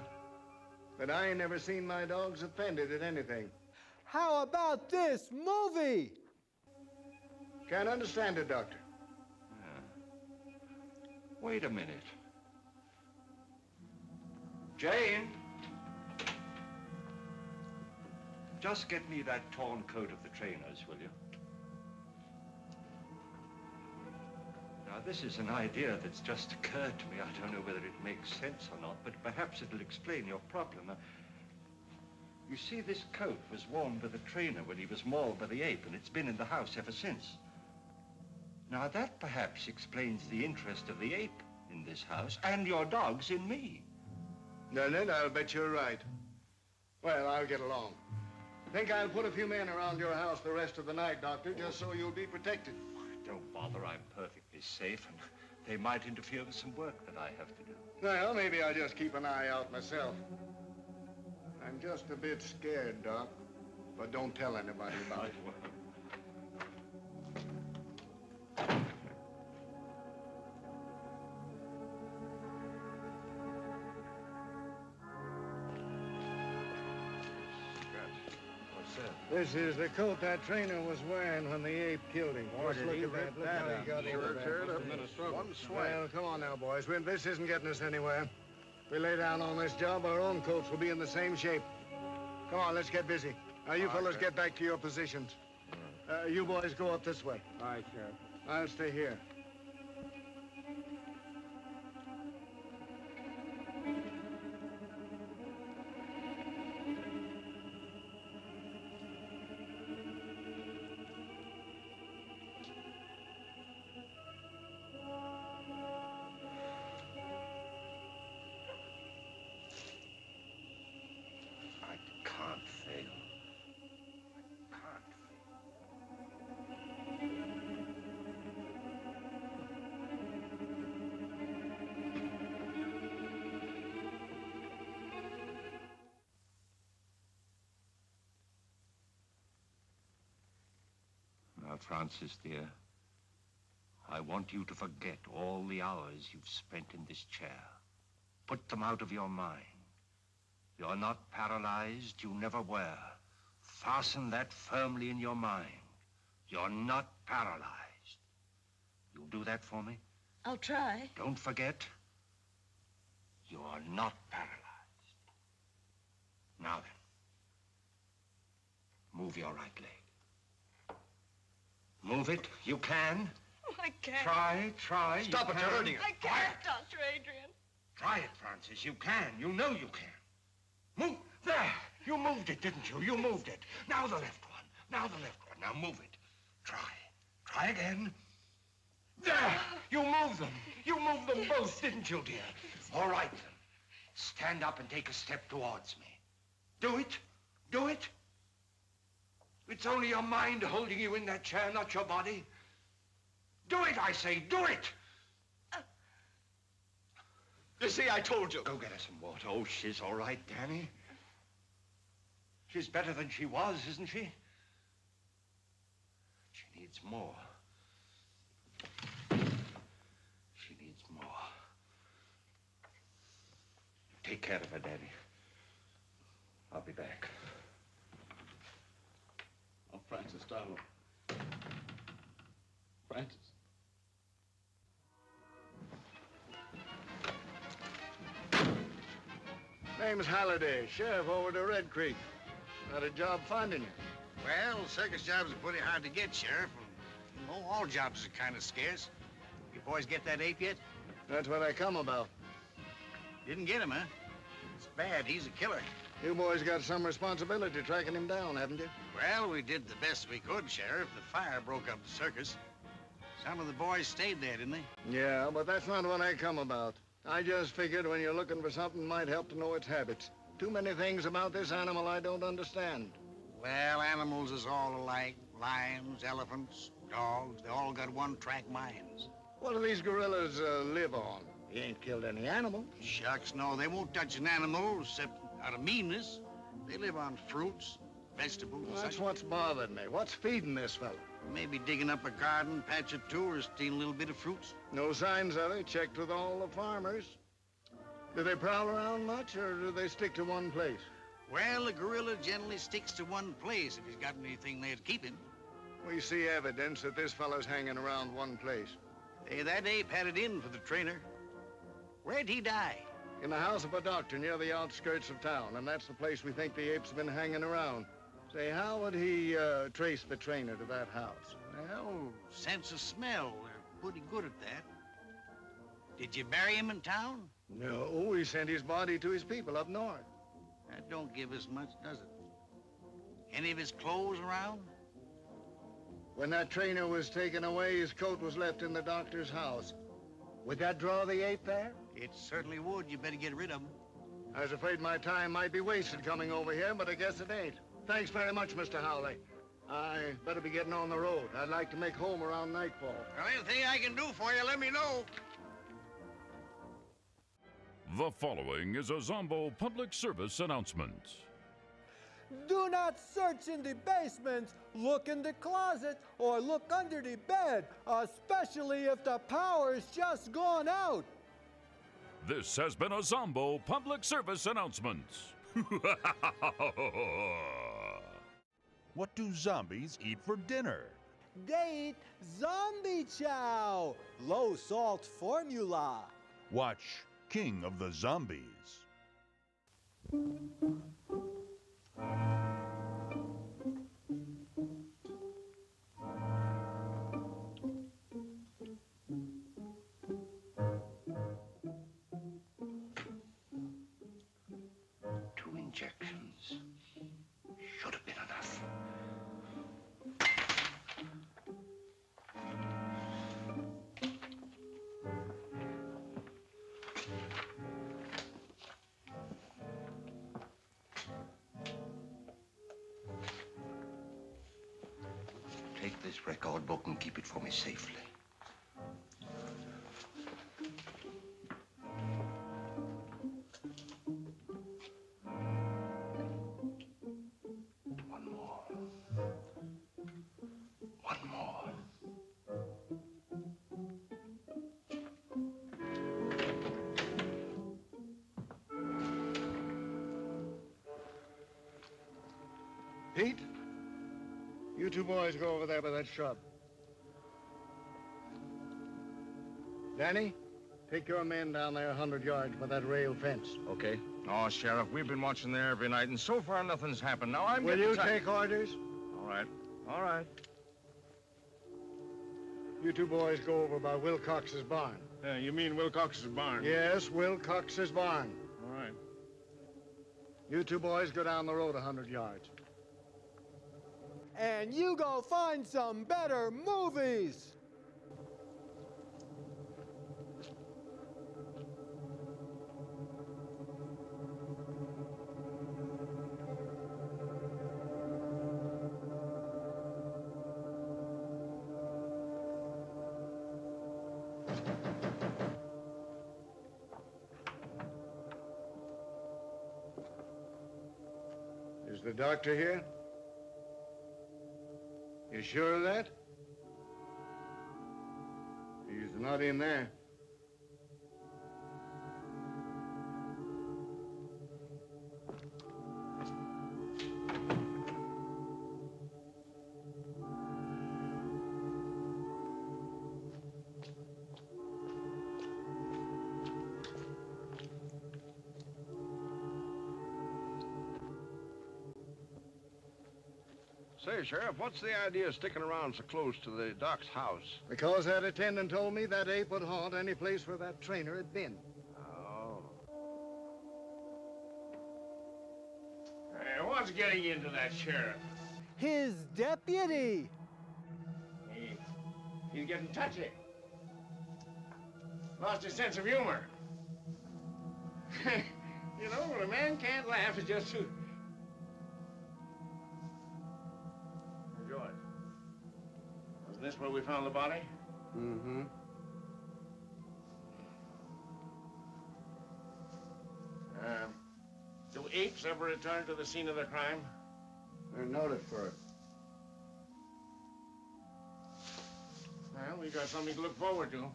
But I ain't never seen my dogs offended at anything.
How about this movie?
Can't understand it, Doctor.
Wait a minute. Jane! Just get me that torn coat of the trainer's, will you? Now, this is an idea that's just occurred to me. I don't know whether it makes sense or not, but perhaps it'll explain your problem. You see, this coat was worn by the trainer when he was mauled by the ape, and it's been in the house ever since. Now, that perhaps explains the interest of the ape in this house, and your dogs in me.
Then I'll bet you're right. Well, I'll get along. Think I'll put a few men around your house the rest of the night, Doctor, just so you'll be protected.
Don't bother, I'm perfectly safe, and they might interfere with some work that I have to do.
Well, maybe I'll just keep an eye out myself. I'm just a bit scared, Doc, but don't tell anybody about it. This is the coat that trainer was wearing when the ape killed him. Just look at that. Look how he got over that.
One swipe.
Well, come on now, boys. This isn't getting us anywhere. If we lay down on this job, our own coats will be in the same shape. Come on, let's get busy. Now, you fellas get back to your positions. You boys go up this way.
All right, Sheriff.
I'll stay here.
Francis, dear, I want you to forget all the hours you've spent in this chair. Put them out of your mind. You're not paralyzed, you never were. Fasten that firmly in your mind. You're not paralyzed. You'll do that for me?
I'll try.
Don't forget, you're not paralyzed. Now then, move your right leg. Move it. You can.
Oh, I can't.
Try.
Stop it, you're hurting her.
I can't, Dr. Adrian.
Try it, Francis. You can. You know you can. Move. There. You moved it, didn't you? You moved it. Now the left one. Now the left one. Now move it. Try. Try again. There. You moved them. You moved them both, didn't you, dear? All right, then. Stand up and take a step towards me. Do it. Do it. It's only your mind holding you in that chair, not your body. Do it, I say, do it!
You see, I told you.
Go get her some water. Oh, she's all right, Danny. She's better than she was, isn't she? She needs more. She needs more. Take care of her, Danny. I'll be back.
Oh, Francis, darling. Francis.
Name's Halliday, sheriff over to Red Creek. Had a job finding you.
Well, circus jobs are pretty hard to get, Sheriff. And, you know, all jobs are kind of scarce. You boys get that ape yet?
That's what I come about.
Didn't get him, huh? It's bad. He's a killer.
You boys got some responsibility tracking him down, haven't you?
Well, we did the best we could, Sheriff. The fire broke up the circus. Some of the boys stayed there, didn't they?
Yeah, but that's not what I come about. I just figured when you're looking for something, it might help to know its habits. Too many things about this animal I don't understand.
Well, animals is all alike. Lions, elephants, dogs, they all got one-track minds.
What do these gorillas live on? You ain't killed any animal.
Shucks, no, they won't touch an animal except out of meanness. They live on fruits, vegetables.
Well, that's what's bothered me. What's feeding this fella?
Maybe digging up a garden patch or two or stealing a little bit of fruits.
No signs of it. Checked with all the farmers. Do they prowl around much, or do they stick to one place?
Well, a gorilla generally sticks to one place if he's got anything there to keep him.
We see evidence that this fellow's hanging around one place.
Hey, that ape had it in for the trainer. Where'd he die?
In the house of a doctor near the outskirts of town, and that's the place we think the ape's been hanging around. Say, how would he trace the trainer to that house?
Well, sense of smell. They're pretty good at that. Did you bury him in town?
No, we sent his body to his people up north.
That don't give us much, does it? Any of his clothes around?
When that trainer was taken away, his coat was left in the doctor's house. Would that draw the ape there?
It certainly would. You better get rid of him.
I was afraid my time might be wasted coming over here, but I guess it ain't. Thanks very much, Mr. Howley. I better be getting on the road. I'd like to make home around nightfall.
Well, anything I can do for you, let me know.
The following is a Zomboo public service announcement.
Do not search in the basement, look in the closet, or look under the bed, especially if the power's just gone out.
This has been a Zomboo public service announcement.
What do zombies eat for dinner?
They eat zombie chow, low-salt formula.
Watch King of the Zombies.
Two injections. Should have been enough. Take this record book and keep it for me safely. One more. One more.
Pete, you two boys go over there by that shrub. Danny, take your men down there 100 yards by that rail fence.
Okay. Oh, Sheriff, we've been watching there every night, and so far nothing's happened. Now I'm
Will
getting
you
ti-
take orders?
All right. All right.
You two boys go over by Wilcox's barn.
You mean Wilcox's barn?
Yes, Wilcox's barn.
All right.
You two boys go down the road 100 yards.
And you go find some better movies.
Is the doctor here? You sure of that? He's not in there.
Say, Sheriff, what's the idea of sticking around so close to the doc's house?
Because that attendant told me that ape would haunt any place where that trainer had been.
Oh. Hey, what's getting you into that, Sheriff?
His deputy.
He's getting touchy. Lost his sense of humor. You know, when a man can't laugh, it's just too... George, wasn't this where we found the body?
Mm-hmm.
Do apes ever return to the scene of their crime?
They're noted for it.
Well, we got something to look forward to.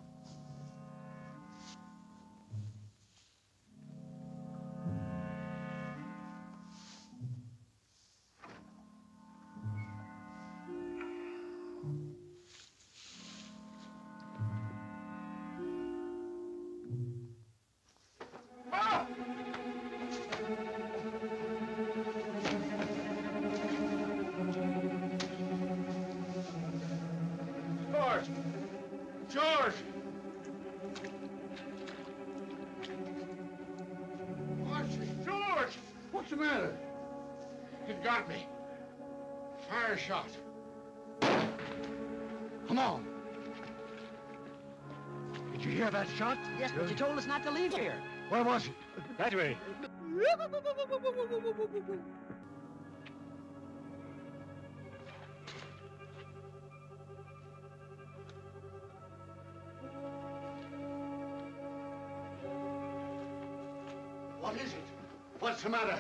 George! George! Archie! George! What's the matter? It got me. Fire shot. Come on. Did you hear that shot?
Yes, but you told us not to leave here.
Where was it? That way.
What is it? What's the matter?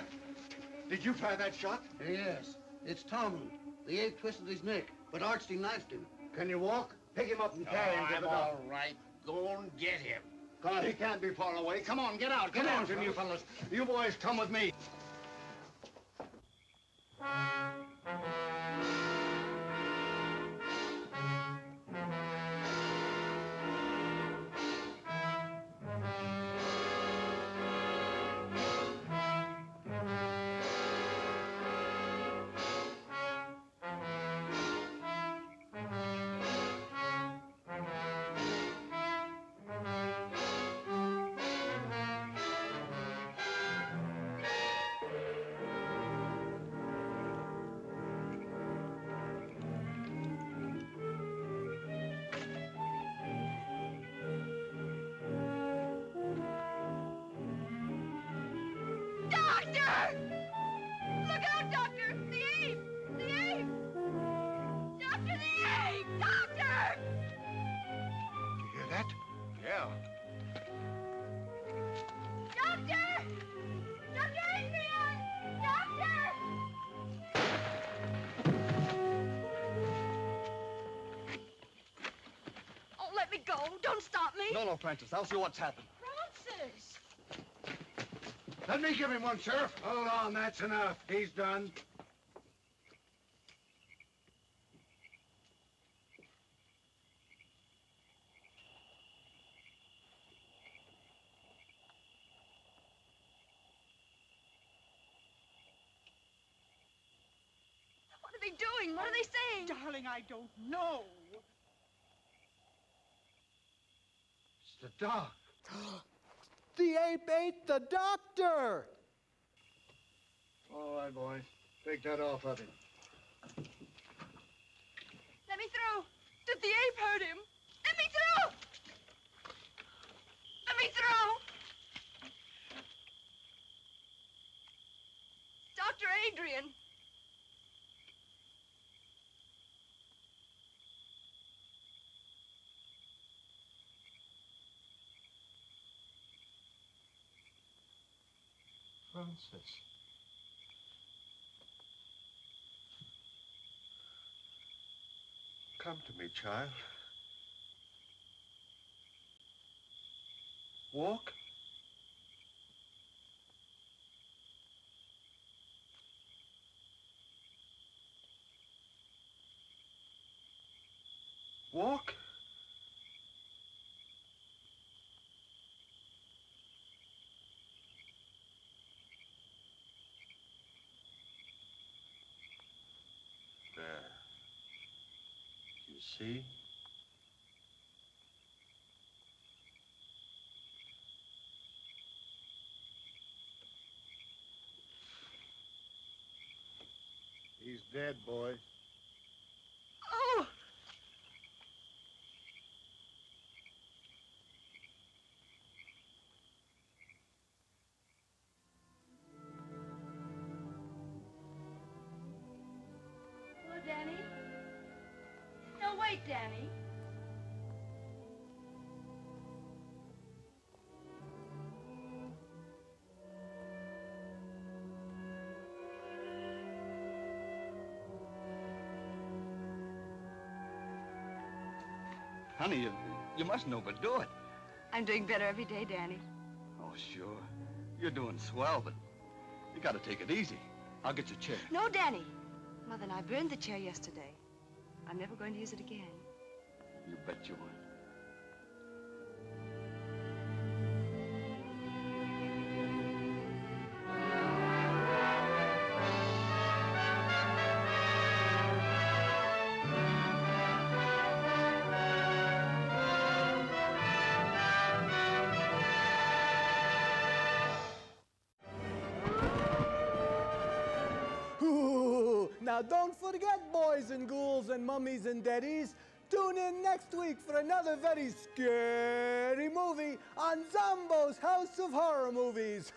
Did you fire that shot?
Yes, it's Tomlin. The ape twisted his neck, but Archie knifed him.
Can you walk? Pick him up and carry him to
I'm
the
all
doctor.
right. Go and get him.
God, he can't be far away. Come on, get out. Get out, you fellas. You boys come with me.
Doctor! Look out, Doctor! The ape! The ape! Doctor, the ape! Doctor!
You hear that? Yeah.
Doctor! Dr. Adrian! Doctor! Oh, let me go. Don't stop me.
No, Francis. I'll see what's happened.
Francis!
Let me give him one, Sheriff. Hold on, that's enough. He's done.
What are they doing? What are they saying?
Darling, I don't know.
It's the dog.
The ape ate the doctor!
All right, boys. Take that off of him.
Let me through. Did the ape hurt him? Let me through! Let me through! Dr. Adrian.
Francis. Come to me, child. Walk. Walk. There. You see? He's dead, boy.
Oh! Hello, Danny. No, wait, Danny.
Honey, you mustn't overdo it.
I'm doing better every day, Danny.
Oh, sure. You're doing swell, but you gotta take it easy. I'll get your chair.
No, Danny. Mother and I burned the chair yesterday. I'm never going to use it again.
You bet you won't.
Ooh, now don't forget, boys and ghouls and mummies and daddies, tune in next week for another very scary movie on Zomboo's House of Horror Movies.